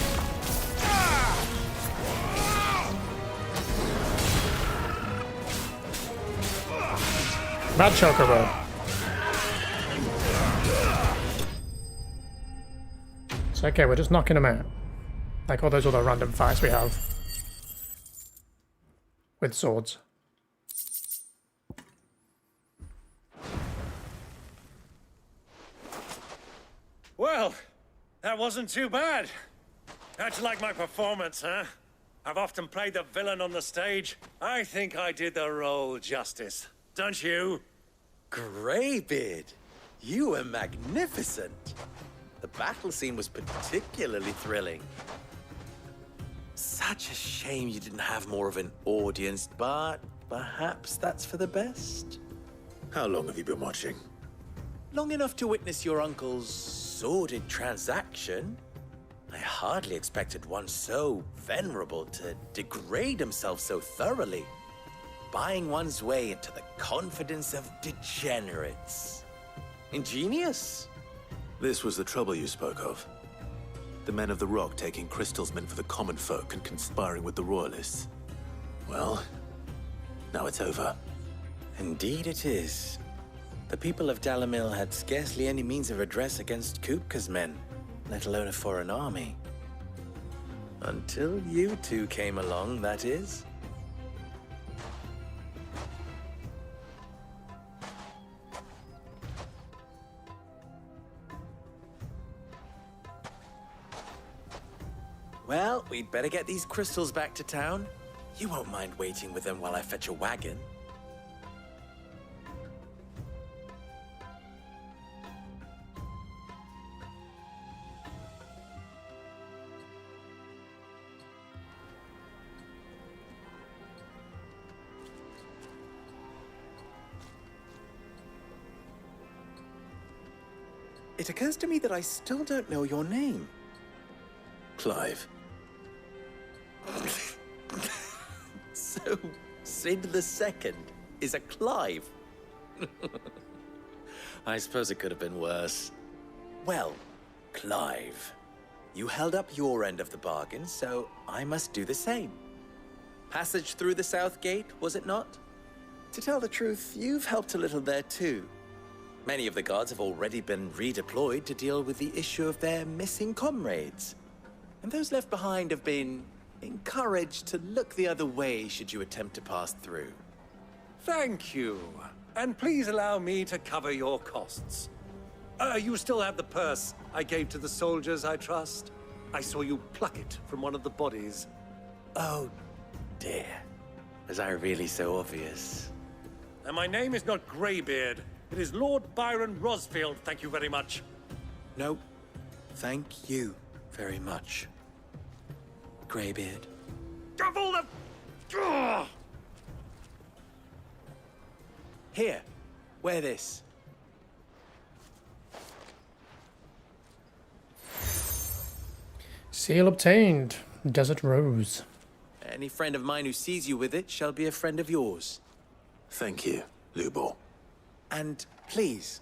Speaker 1: Bad chocobo. It's okay, we're just knocking them out. Like all those other random fights we have. With swords.
Speaker 2: Well, that wasn't too bad. How'd you like my performance, huh? I've often played the villain on the stage. I think I did the role justice. Don't you?
Speaker 24: Greybeard, you were magnificent. The battle scene was particularly thrilling. Such a shame you didn't have more of an audience, but perhaps that's for the best.
Speaker 3: How long have you been watching?
Speaker 24: Long enough to witness your uncle's sordid transaction. I hardly expected one so venerable to degrade himself so thoroughly. Buying one's way into the confidence of degenerates. Ingenious.
Speaker 3: This was the trouble you spoke of. The men of the Rock taking crystals meant for the common folk and conspiring with the Royalists. Well, now it's over.
Speaker 24: Indeed it is. The people of Dalamil had scarcely any means of redress against Kupka's men, let alone a foreign army. Until you two came along, that is. Well, we'd better get these crystals back to town. You won't mind waiting with them while I fetch a wagon. It occurs to me that I still don't know your name.
Speaker 3: Clive.
Speaker 24: So, Sid the Second is a Clive. I suppose it could have been worse. Well, Clive, you held up your end of the bargain, so I must do the same. Passage through the South Gate, was it not? To tell the truth, you've helped a little there too. Many of the guards have already been redeployed to deal with the issue of their missing comrades. And those left behind have been encouraged to look the other way should you attempt to pass through.
Speaker 2: Thank you. And please allow me to cover your costs. You still have the purse I gave to the soldiers, I trust? I saw you pluck it from one of the bodies.
Speaker 24: Oh, dear. Was I really so obvious?
Speaker 2: And my name is not Greybeard. It is Lord Byron Rosfield, thank you very much.
Speaker 24: No, thank you very much, Greybeard.
Speaker 2: Double the... Ugh!
Speaker 24: Here, wear this.
Speaker 1: Seal obtained. Desert Rose.
Speaker 24: Any friend of mine who sees you with it shall be a friend of yours.
Speaker 3: Thank you, Lubor.
Speaker 24: And please,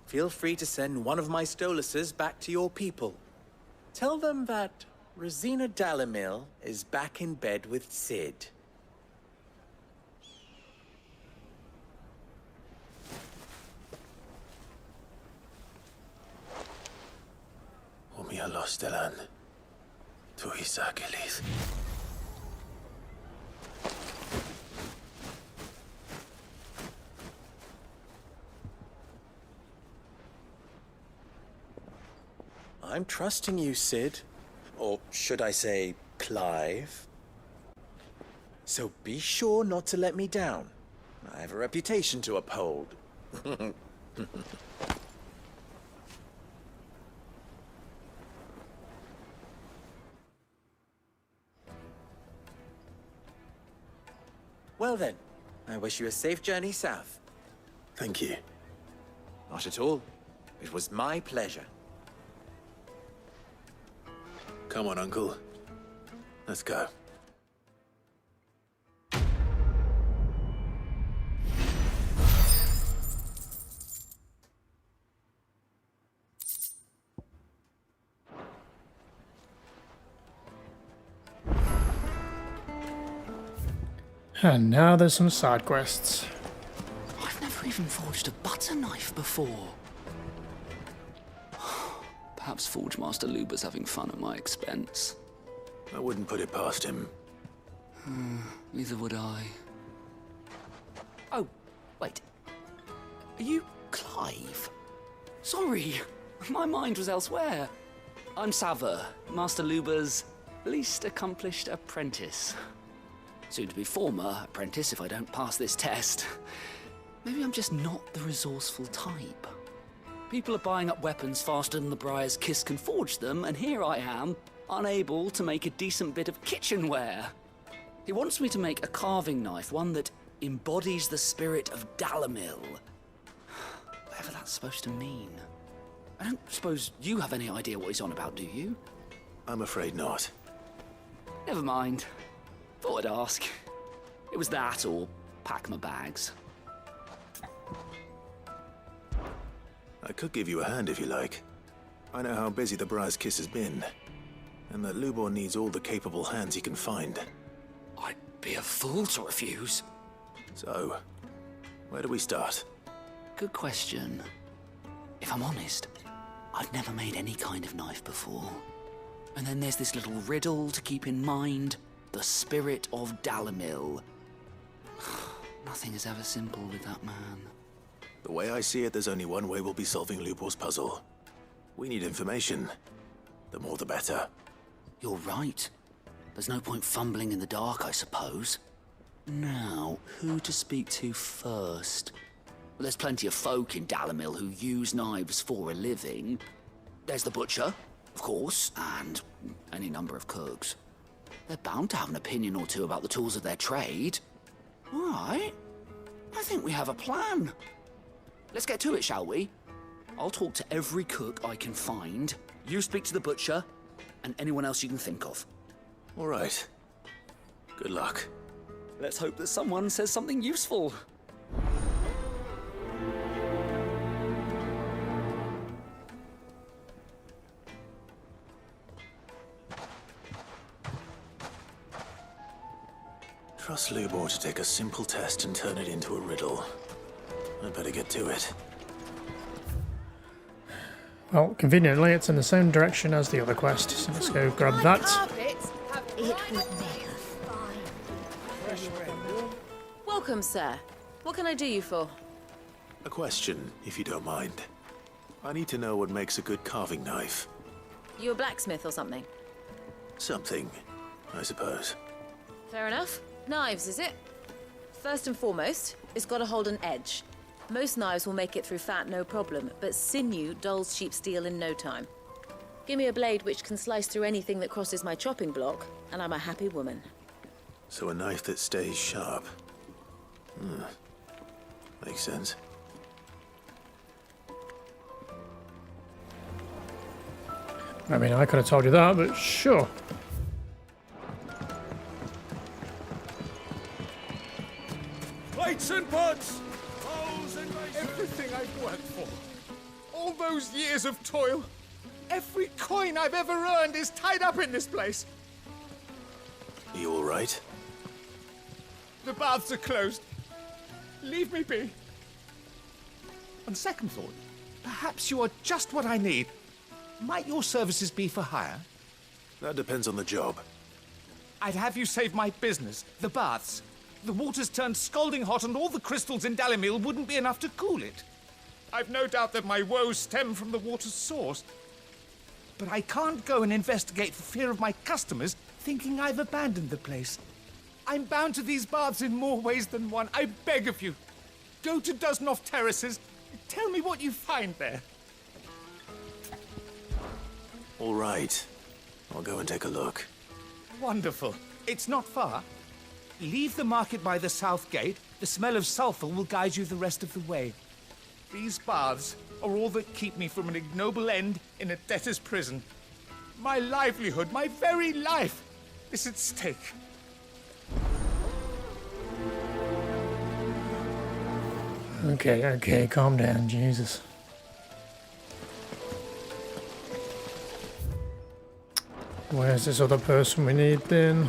Speaker 24: feel free to send one of my Stoluses back to your people. Tell them that Rosina Dalamil is back in bed with Sid.
Speaker 3: Umia los delan. Tu isakelis.
Speaker 24: I'm trusting you, Sid. Or should I say, Clive? So be sure not to let me down. I have a reputation to uphold. Well then, I wish you a safe journey south.
Speaker 3: Thank you.
Speaker 24: Not at all. It was my pleasure.
Speaker 3: Come on, Uncle. Let's go.
Speaker 1: And now there's some side quests.
Speaker 7: I've never even forged a butter knife before. Perhaps Forge Master Luber's having fun at my expense.
Speaker 3: I wouldn't put it past him.
Speaker 7: Neither would I. Oh, wait. Are you Clive? Sorry, my mind was elsewhere. I'm Sava, Master Luber's least accomplished apprentice. Soon to be former apprentice if I don't pass this test. Maybe I'm just not the resourceful type. People are buying up weapons faster than the Briar's Kiss can forge them, and here I am, unable to make a decent bit of kitchenware. He wants me to make a carving knife, one that embodies the spirit of Dalamil. Whatever that's supposed to mean. I don't suppose you have any idea what he's on about, do you?
Speaker 3: I'm afraid not.
Speaker 7: Never mind. Thought I'd ask. It was that or pack my bags.
Speaker 3: I could give you a hand if you like. I know how busy the Briar's Kiss has been. and that Lubor needs all the capable hands he can find.
Speaker 7: I'd be a fool to refuse.
Speaker 3: So, where do we start?
Speaker 7: Good question. If I'm honest, I've never made any kind of knife before. And then there's this little riddle to keep in mind. The spirit of Dalimil. Nothing is ever simple with that man.
Speaker 3: The way I see it, there's only one way we'll be solving Lubor's puzzle. We need information. The more the better.
Speaker 7: You're right. There's no point fumbling in the dark, I suppose. Now, who to speak to first? Well, there's plenty of folk in Dalimil who use knives for a living. There's the butcher, of course, and any number of cooks. They're bound to have an opinion or two about the tools of their trade. All right. I think we have a plan. Let's get to it, shall we? I'll talk to every cook I can find. You speak to the butcher, and anyone else you can think of.
Speaker 3: All right. Good luck.
Speaker 7: Let's hope that someone says something useful.
Speaker 3: Trust Lubor to take a simple test and turn it into a riddle. I'd better get to it.
Speaker 1: Well, conveniently, it's in the same direction as the other quest, so let's go grab that.
Speaker 13: It would make a fine.
Speaker 19: Welcome, sir. What can I do you for?
Speaker 3: A question, if you don't mind. I need to know what makes a good carving knife.
Speaker 19: You a blacksmith or something?
Speaker 3: Something, I suppose.
Speaker 19: Fair enough. Knives, is it? First and foremost, it's got to hold an edge. Most knives will make it through fat, no problem, but sinew dulls cheap steel in no time. Give me a blade which can slice through anything that crosses my chopping block, and I'm a happy woman.
Speaker 3: So a knife that stays sharp. Makes sense.
Speaker 1: I mean, I could have told you that, but sure.
Speaker 23: Plates and pots! Everything I've worked for. All those years of toil. Every coin I've ever earned is tied up in this place.
Speaker 3: Are you all right?
Speaker 23: The baths are closed. Leave me be. On second thought, perhaps you are just what I need. Might your services be for hire?
Speaker 3: That depends on the job.
Speaker 23: I'd have you save my business, the baths. The water's turned scalding hot and all the crystals in Dalimil wouldn't be enough to cool it. I've no doubt that my woes stem from the water's source. But I can't go and investigate for fear of my customers thinking I've abandoned the place. I'm bound to these baths in more ways than one. I beg of you. Go to Dusnoff Terraces. Tell me what you find there.
Speaker 3: All right. I'll go and take a look.
Speaker 23: Wonderful. It's not far. Leave the market by the south gate. The smell of sulfur will guide you the rest of the way. These baths are all that keep me from an ignoble end in a debtor's prison. My livelihood, my very life, is at stake.
Speaker 1: Okay, calm down, Jesus. Where's this other person we need then?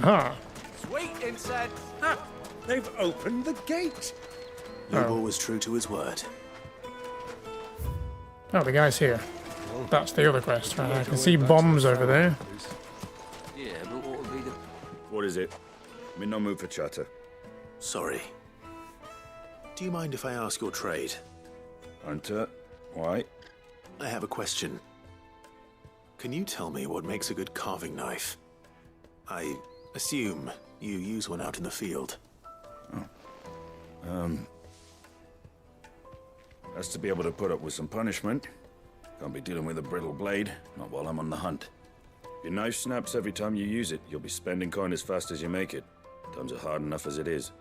Speaker 1: Ah.
Speaker 23: Sweet inside. Ah, they've opened the gate.
Speaker 3: Lubor was true to his word.
Speaker 1: Oh, the guy's here. That's the other quest. Right, I can see bombs over there.
Speaker 21: Yeah, but what would be the...
Speaker 5: What is it? I'm in no mood for chatter.
Speaker 3: Sorry. Do you mind if I ask your trade?
Speaker 5: Hunter, why?
Speaker 3: I have a question. Can you tell me what makes a good carving knife? I assume you use one out in the field.
Speaker 5: Has to be able to put up with some punishment. Can't be dealing with a brittle blade, not while I'm on the hunt. If your knife snaps every time you use it, you'll be spending coin as fast as you make it. Times are hard enough as it is.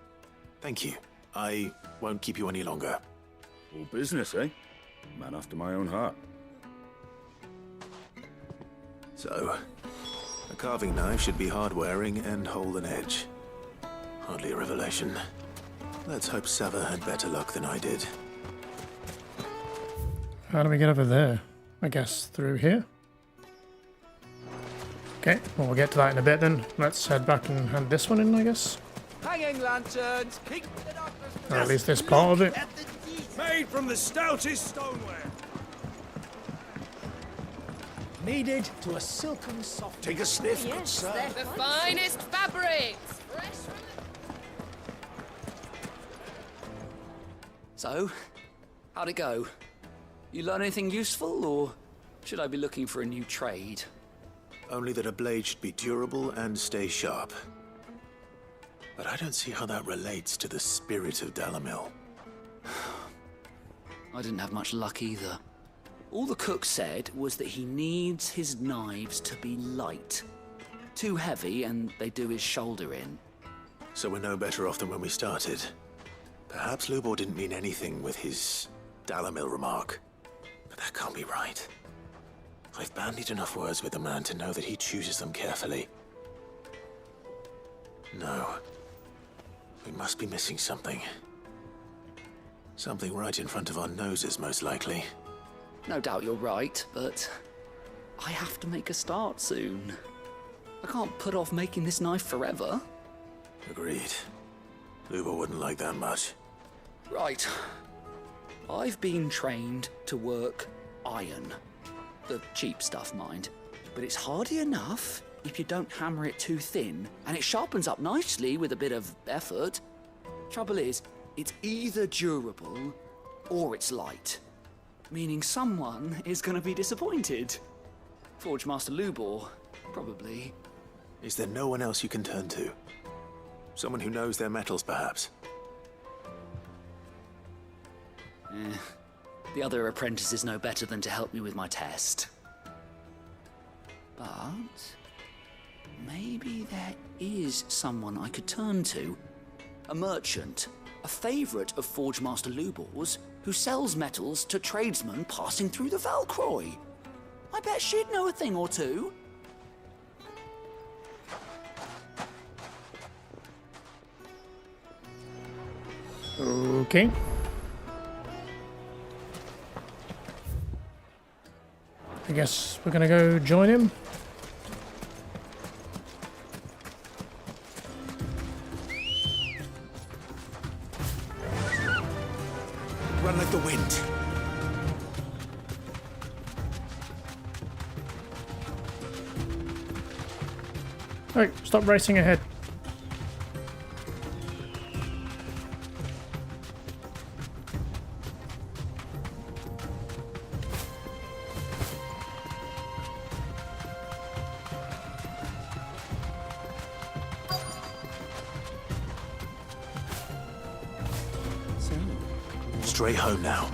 Speaker 3: Thank you. I won't keep you any longer.
Speaker 5: All business, eh? Man after my own heart.
Speaker 3: So, a carving knife should be hard-wearing and hold an edge. Hardly a revelation. Let's hope Sava had better luck than I did.
Speaker 1: How do we get over there? I guess through here? Okay, well, we'll get to that in a bit then. Let's head back and hand this one in, I guess.
Speaker 18: Hanging lanterns, keep the darkness.
Speaker 1: Or at least this part of it.
Speaker 5: Made from the stoutest stoneware.
Speaker 23: Kneaded to a silken soft.
Speaker 5: Take a sniff, good
Speaker 6: Yes,
Speaker 5: sir.
Speaker 6: they're the finest fabrics. Fresh from
Speaker 7: So, how'd it go? You learn anything useful, or should I be looking for a new trade?
Speaker 3: Only that a blade should be durable and stay sharp. But I don't see how that relates to the spirit of Dalamil.
Speaker 7: I didn't have much luck either. All the cook said was that he needs his knives to be light. Too heavy and they do his shoulder in.
Speaker 3: So we're no better off than when we started. Perhaps Lubor didn't mean anything with his Dalamil remark. But that can't be right. I've bandied enough words with the man to know that he chooses them carefully. No. We must be missing something. Something right in front of our noses, most likely.
Speaker 7: No doubt you're right, but I have to make a start soon. I can't put off making this knife forever.
Speaker 3: Agreed. Lubor wouldn't like that much.
Speaker 7: Right. I've been trained to work iron. The cheap stuff, mind. But it's hardy enough if you don't hammer it too thin, and it sharpens up nicely with a bit of effort. Trouble is, it's either durable or it's light. Meaning someone is going to be disappointed. Forge Master Lubor, probably.
Speaker 3: Is there no one else you can turn to? Someone who knows their metals, perhaps?
Speaker 7: The other apprentices know better than to help me with my test. But maybe there is someone I could turn to. A merchant, a favourite of Forge Master Lubor's, who sells metals to tradesmen passing through the Valcroy. I bet she'd know a thing or two.
Speaker 1: Okay. I guess we're gonna go join him.
Speaker 3: Run like the wind.
Speaker 1: Alright, stop racing ahead.
Speaker 3: Straight home now.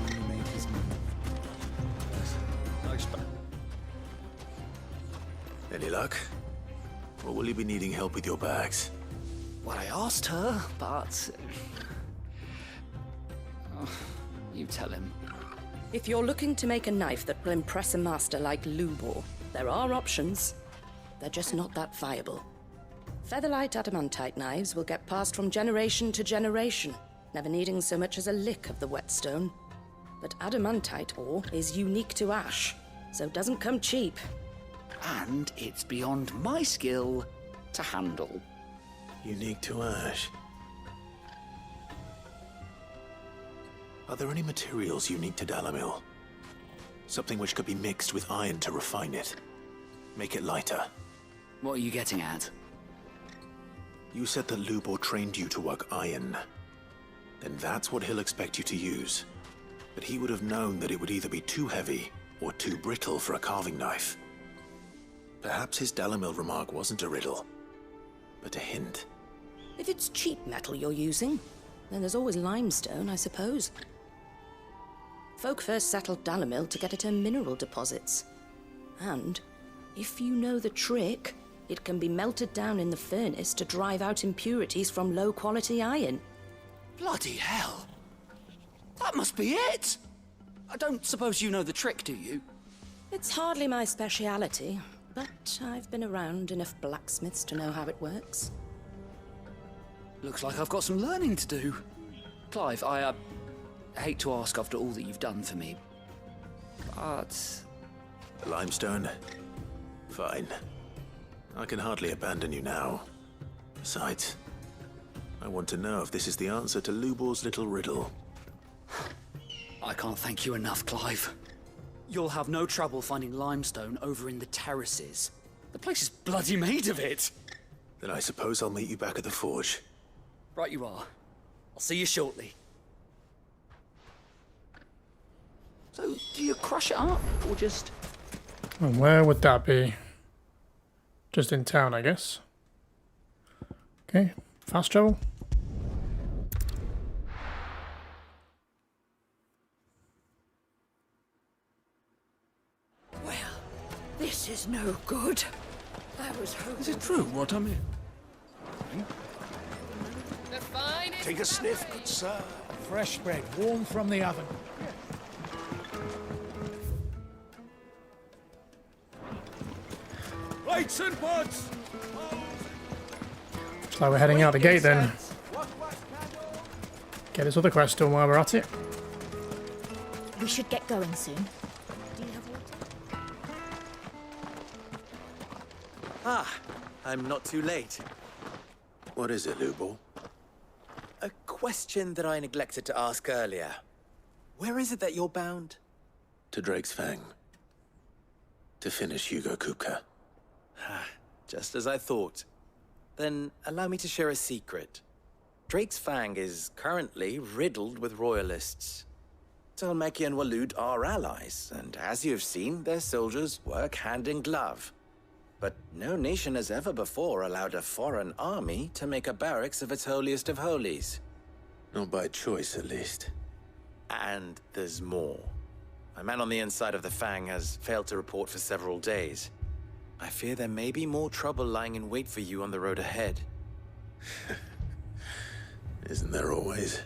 Speaker 3: Any luck? Or will you be needing help with your bags?
Speaker 7: Well, I asked her, but... Oh, you tell him.
Speaker 10: If you're looking to make a knife that will impress a master like Lubor, there are options. They're just not that viable. Featherlight adamantite knives will get passed from generation to generation, never needing so much as a lick of the whetstone. But adamantite ore is unique to ash, so it doesn't come cheap.
Speaker 7: And it's beyond my skill to handle.
Speaker 3: Unique to ash. Are there any materials unique to Dalamil? Something which could be mixed with iron to refine it. Make it lighter.
Speaker 7: What are you getting at?
Speaker 3: You said that Lubor trained you to work iron. Then that's what he'll expect you to use. But he would have known that it would either be too heavy or too brittle for a carving knife. Perhaps his Dalamil remark wasn't a riddle, but a hint.
Speaker 10: If it's cheap metal you're using, then there's always limestone, I suppose. Folk first settled Dalamil to get at her mineral deposits. And, if you know the trick, it can be melted down in the furnace to drive out impurities from low-quality iron.
Speaker 7: Bloody hell! That must be it! I don't suppose you know the trick, do you?
Speaker 10: It's hardly my speciality, but I've been around enough blacksmiths to know how it works.
Speaker 7: Looks like I've got some learning to do. Clive, I hate to ask after all that you've done for me, but...
Speaker 3: Limestone? Fine. I can hardly abandon you now. Besides, I want to know if this is the answer to Lubor's little riddle.
Speaker 7: I can't thank you enough, Clive. You'll have no trouble finding limestone over in the terraces. The place is bloody made of it.
Speaker 3: Then I suppose I'll meet you back at the forge.
Speaker 7: Right you are. I'll see you shortly. So, do you crush it up, or just...
Speaker 1: And where would that be? Just in town, I guess. Okay, fast travel.
Speaker 4: Well, this is no good. I was hoping...
Speaker 8: Is it true what I mean?
Speaker 6: The finest.
Speaker 8: Take a sniff, good sir.
Speaker 23: Fresh bread, warm from the oven.
Speaker 8: Lights and pots!
Speaker 1: So we're heading out the gate then. Get this other quest done while we're at it.
Speaker 13: We should get going soon. Do you have water?
Speaker 24: Ah, I'm not too late.
Speaker 3: What is it, Lubor?
Speaker 24: A question that I neglected to ask earlier. Where is it that you're bound?
Speaker 3: To Drake's Fang. To finish Hugo Kupka.
Speaker 24: Just as I thought. Then allow me to share a secret. Drake's Fang is currently riddled with royalists. Talmeki and Walud are allies, and as you've seen, their soldiers work hand in glove. But no nation has ever before allowed a foreign army to make a barracks of its holiest of holies.
Speaker 3: Not by choice, at least.
Speaker 24: And there's more. A man on the inside of the Fang has failed to report for several days. I fear there may be more trouble lying in wait for you on the road ahead.
Speaker 3: Isn't there always?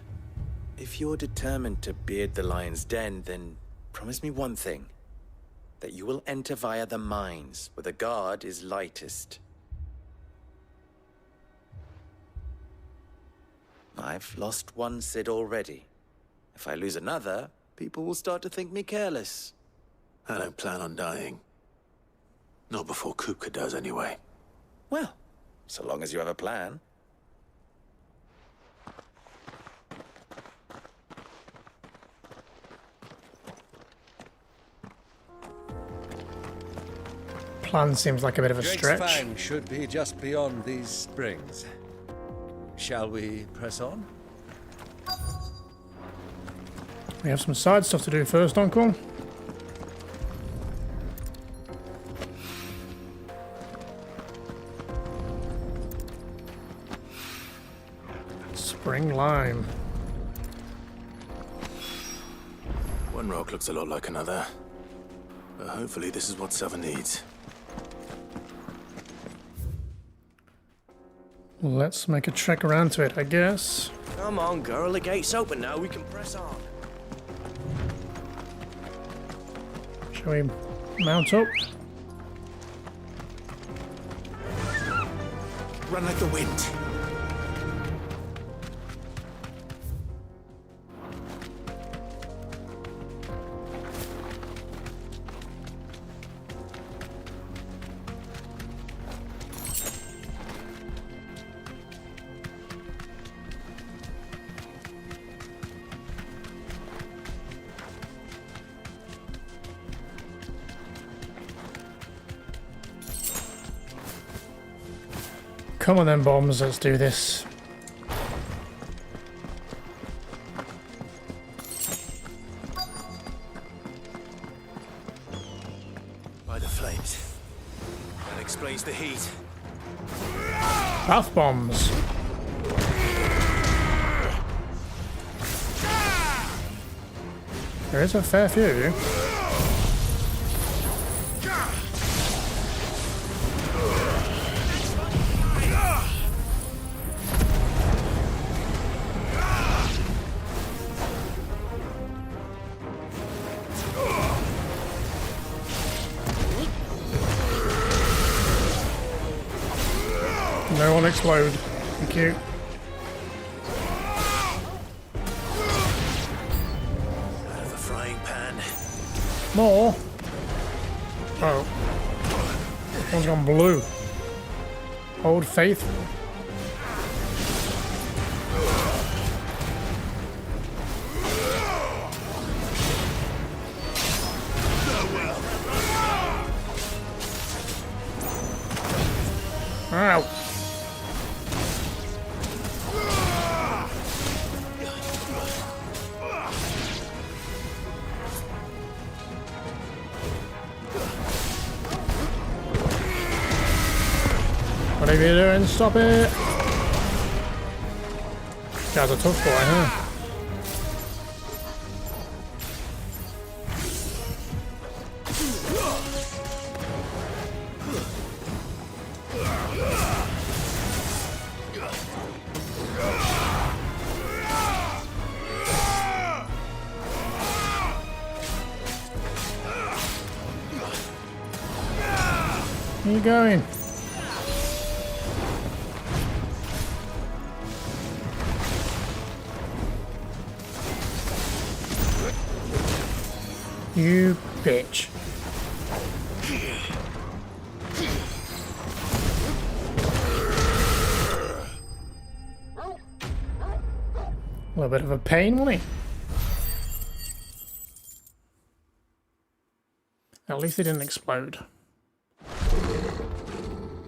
Speaker 24: If you're determined to beard the lion's den, then promise me one thing. That you will enter via the mines, where the guard is lightest. I've lost one Cid already. If I lose another, people will start to think me careless.
Speaker 3: I don't plan on dying. Not before Kupka does, anyway.
Speaker 24: Well, so long as you have a plan.
Speaker 1: Plan seems like a bit of a
Speaker 2: Drake's
Speaker 1: stretch.
Speaker 2: Fang should be just beyond these springs. Shall we press on?
Speaker 1: We have some side stuff to do first, Uncle. Spring lime.
Speaker 3: One rock looks a lot like another. But hopefully this is what Southern needs.
Speaker 1: Let's make a trek around to it, I guess.
Speaker 12: Come on, girl. The gate's open now. We can press on.
Speaker 1: Shall we mount up?
Speaker 24: Run like the wind.
Speaker 1: Come on then, bombs, let's do this.
Speaker 24: By the flames. That explains the heat.
Speaker 1: Bath bombs. There is a fair few of you. No one explode. Thank you.
Speaker 24: Out of the frying pan.
Speaker 1: More? Oh. One's gone blue. Old Faithful. Ow. Whatever you're doing, stop it! Guy's a tough boy, huh? Where are you going? You bitch. A little bit of a pain, wasn't he? At least he didn't explode.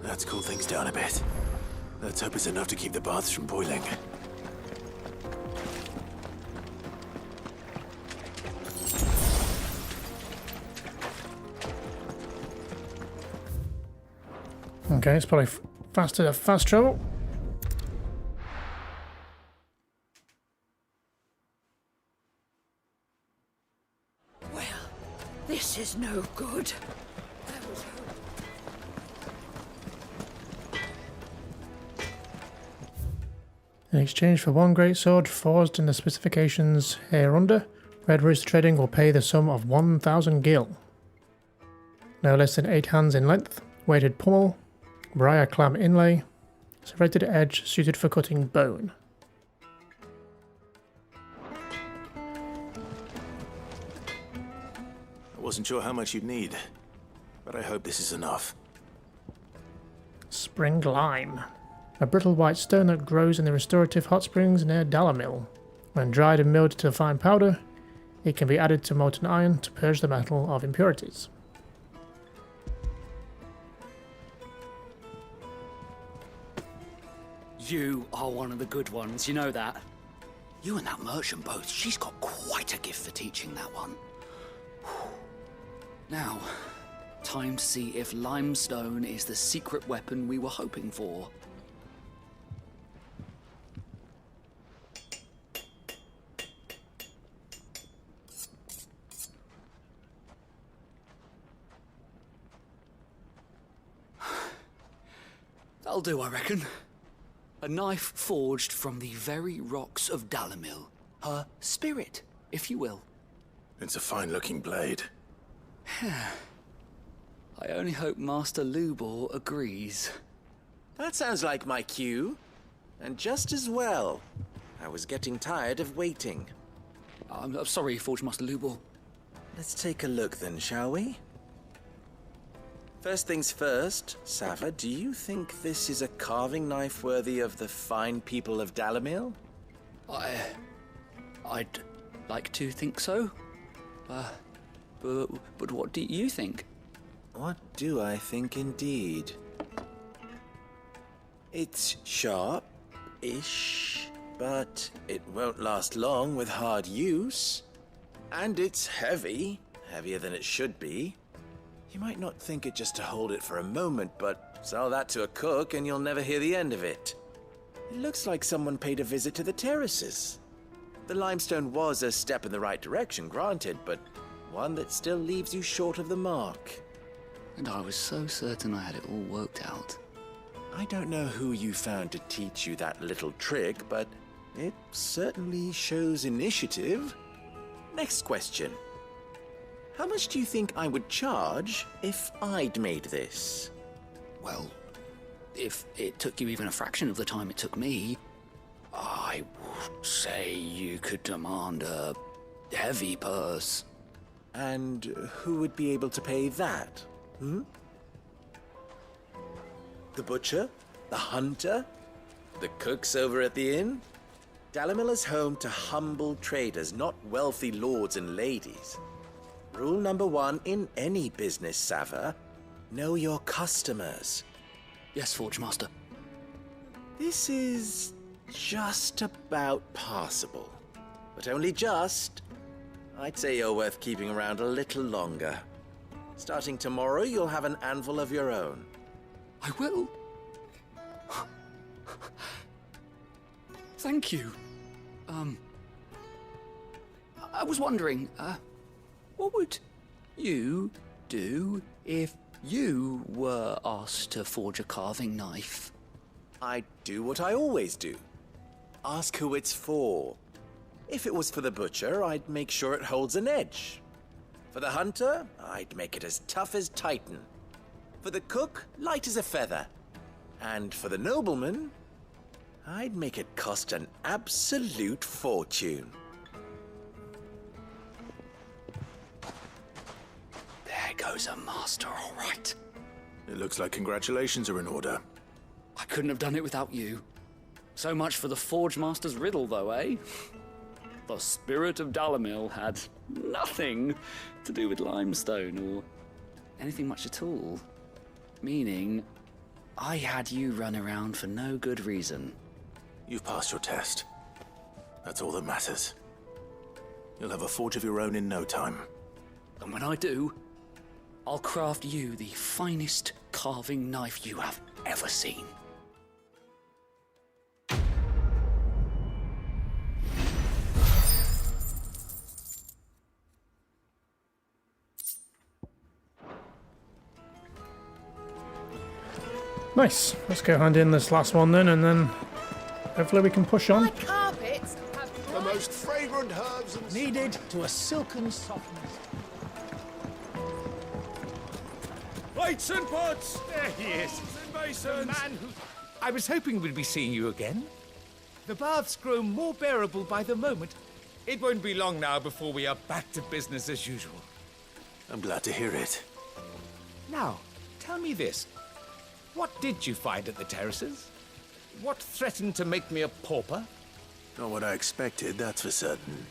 Speaker 3: Let's cool things down a bit. Let's hope it's enough to keep the baths from boiling.
Speaker 1: Okay, it's probably faster to fast travel.
Speaker 4: Well, this is no good.
Speaker 1: In exchange for one great sword forged in the specifications hereunder, Red Rooster Trading will pay the sum of 1,000 gil. No less than 8 hands in length, weighted pommel, briar clam inlay, serrated edge suited for cutting bone.
Speaker 3: I wasn't sure how much you'd need, but I hope this is enough.
Speaker 1: Spring lime. A brittle white stone that grows in the restorative hot springs near Dalamil. When dried and milled to a fine powder, it can be added to molten iron to purge the metal of impurities.
Speaker 7: You are one of the good ones, you know that? You and that merchant both, she's got quite a gift for teaching that one. Now, time to see if limestone is the secret weapon we were hoping for. That'll do, I reckon. A knife forged from the very rocks of Dalamil. Her spirit, if you will.
Speaker 3: It's a fine-looking blade.
Speaker 7: I only hope Master Lubor agrees.
Speaker 24: That sounds like my cue. And just as well. I was getting tired of waiting.
Speaker 7: I'm sorry, Forge Master Lubor.
Speaker 24: Let's take a look then, shall we? First things first, Sava, do you think this is a carving knife worthy of the fine people of Dalamil?
Speaker 7: I'd like to think so. But what do you think?
Speaker 24: What do I think indeed? It's sharp-ish, but it won't last long with hard use. And it's heavy, heavier than it should be. You might not think it just to hold it for a moment, but sell that to a cook and you'll never hear the end of it. It looks like someone paid a visit to the terraces. The limestone was a step in the right direction, granted, but one that still leaves you short of the mark.
Speaker 7: And I was so certain I had it all worked out.
Speaker 24: I don't know who you found to teach you that little trick, but it certainly shows initiative. Next question. How much do you think I would charge if I'd made this?
Speaker 7: Well, if it took you even a fraction of the time it took me, I would say you could demand a heavy purse.
Speaker 24: And who would be able to pay that? The butcher? The hunter? The cooks over at the inn? Dalimil is home to humble traders, not wealthy lords and ladies. Rule number 1 in any business, Sava: know your customers.
Speaker 7: Yes, Forge Master.
Speaker 24: This is just about passable. But only just. I'd say you're worth keeping around a little longer. Starting tomorrow, you'll have an anvil of your own.
Speaker 7: I will. Thank you. I was wondering, what would you do if you were asked to forge a carving knife?
Speaker 24: I'd do what I always do. Ask who it's for. If it was for the butcher, I'd make sure it holds an edge. For the hunter, I'd make it as tough as Titan. For the cook, light as a feather. And for the nobleman, I'd make it cost an absolute fortune.
Speaker 7: There goes a master, all right.
Speaker 3: It looks like congratulations are in order.
Speaker 7: I couldn't have done it without you. So much for the Forge Master's riddle, though, eh? The spirit of Dalimil had nothing to do with limestone or anything much at all. Meaning, I had you run around for no good reason.
Speaker 3: You've passed your test. That's all that matters. You'll have a forge of your own in no time.
Speaker 7: And when I do, I'll craft you the finest carving knife you have ever seen.
Speaker 1: Nice. Let's go hand in this last one then, and then hopefully we can push on.
Speaker 4: Carpets have
Speaker 22: The most fragrant herbs and needed to a silken softness.
Speaker 23: Lights and pots! There he is. The man who... I was hoping we'd be seeing you again. The baths grow more bearable by the moment. It won't be long now before we are back to business as usual.
Speaker 3: I'm glad to hear it.
Speaker 23: Now, tell me this. What did you find at the terraces? What threatened to make me a pauper?
Speaker 3: Not what I expected, that's for certain.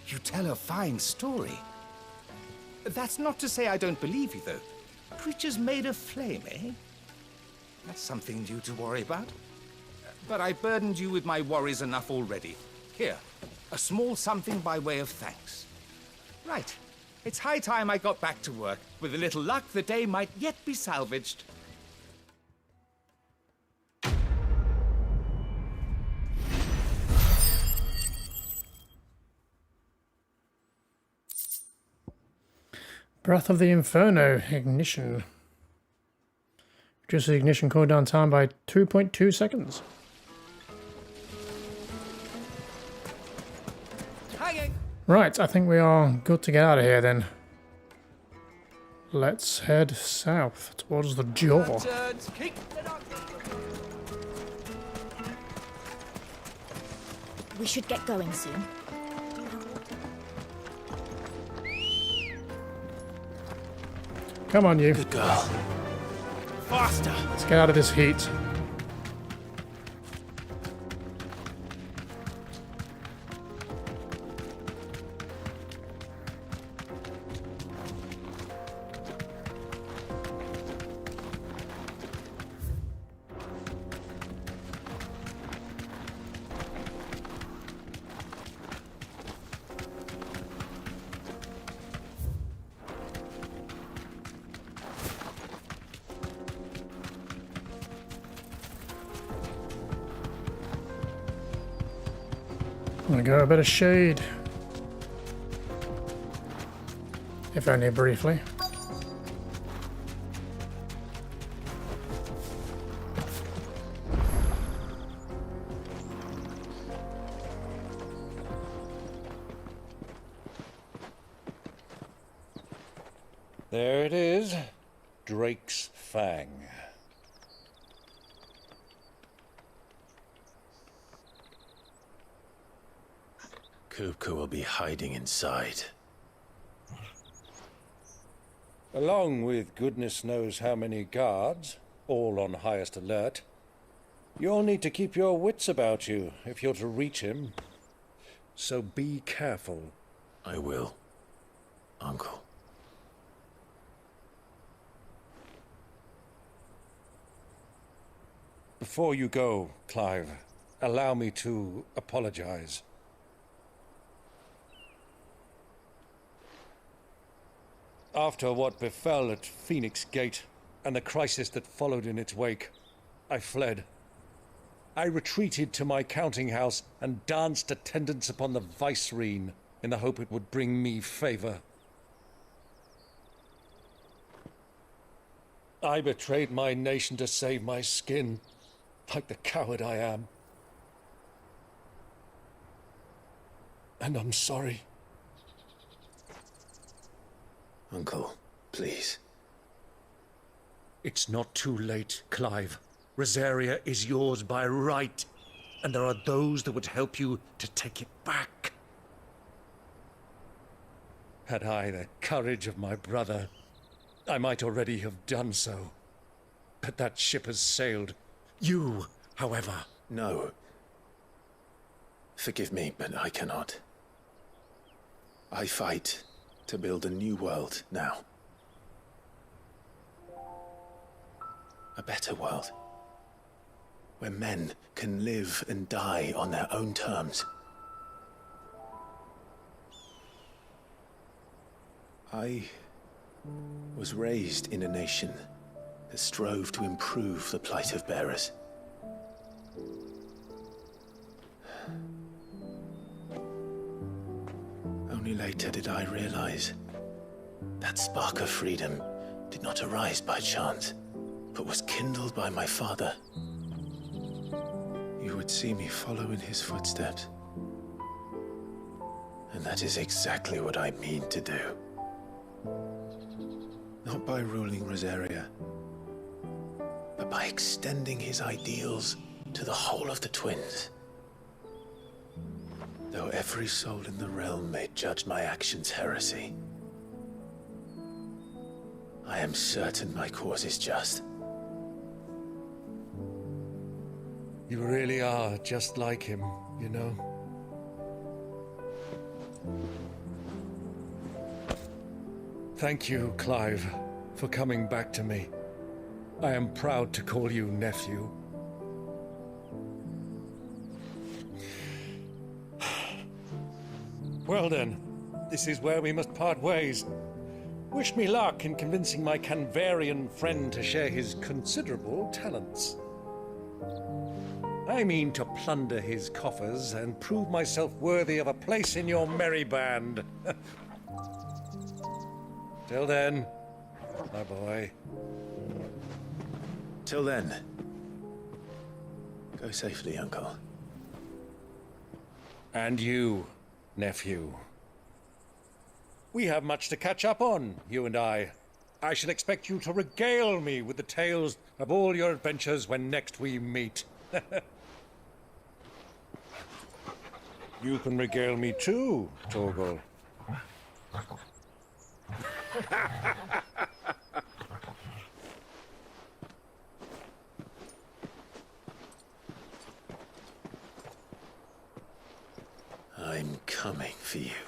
Speaker 23: You tell a fine story. That's not to say I don't believe you, though. Creatures made of flame, eh? That's something new to worry about. But I burdened you with my worries enough already. Here, a small something by way of thanks. Right. It's high time I got back to work. With a little luck, the day might yet be salvaged.
Speaker 1: Breath of the Inferno ignition. Reduces the ignition cooldown time by 2.2 seconds. Right, I think we are good to get out of here then. Let's head south towards the jaw.
Speaker 13: We should get going soon.
Speaker 1: Come on, you.
Speaker 3: Good girl.
Speaker 23: Faster!
Speaker 1: Let's get out of this heat. I'm gonna go a bit of shade. If only briefly.
Speaker 2: There it is. Drake's Fang.
Speaker 3: Kupka will be hiding inside.
Speaker 14: Along with goodness knows how many guards, all on highest alert, you'll need to keep your wits about you if you're to reach him. So be careful.
Speaker 3: I will, Uncle.
Speaker 14: Before you go, Clive, allow me to apologize. After what befell at Phoenix Gate, and the crisis that followed in its wake, I fled. I retreated to my counting house and danced attendance upon the vicereine in the hope it would bring me favor. I betrayed my nation to save my skin, like the coward I am. And I'm sorry.
Speaker 3: Uncle, please.
Speaker 14: It's not too late, Clive. Rosaria is yours by right, and there are those that would help you to take it back. Had I the courage of my brother, I might already have done so. But that ship has sailed. You, however...
Speaker 3: No. Forgive me, but I cannot. I fight to build a new world now. A better world. Where men can live and die on their own terms. I was raised in a nation that strove to improve the plight of bearers. Only later did I realize that spark of freedom did not arise by chance, but was kindled by my father. You would see me follow in his footsteps. And that is exactly what I mean to do. Not by ruling Rosaria, but by extending his ideals to the whole of the twins. Though every soul in the realm may judge my actions heresy, I am certain my cause is just.
Speaker 14: You really are just like him, you know? Thank you, Clive, for coming back to me. I am proud to call you nephew. Well then, this is where we must part ways. Wish me luck in convincing my Canvarian friend to share his considerable talents. I mean to plunder his coffers and prove myself worthy of a place in your merry band. Till then, my boy.
Speaker 3: Till then, go safely, Uncle.
Speaker 14: And you, nephew. We have much to catch up on, you and I. I shall expect you to regale me with the tales of all your adventures when next we meet. You can regale me too, Torgal.
Speaker 3: I'm coming for you.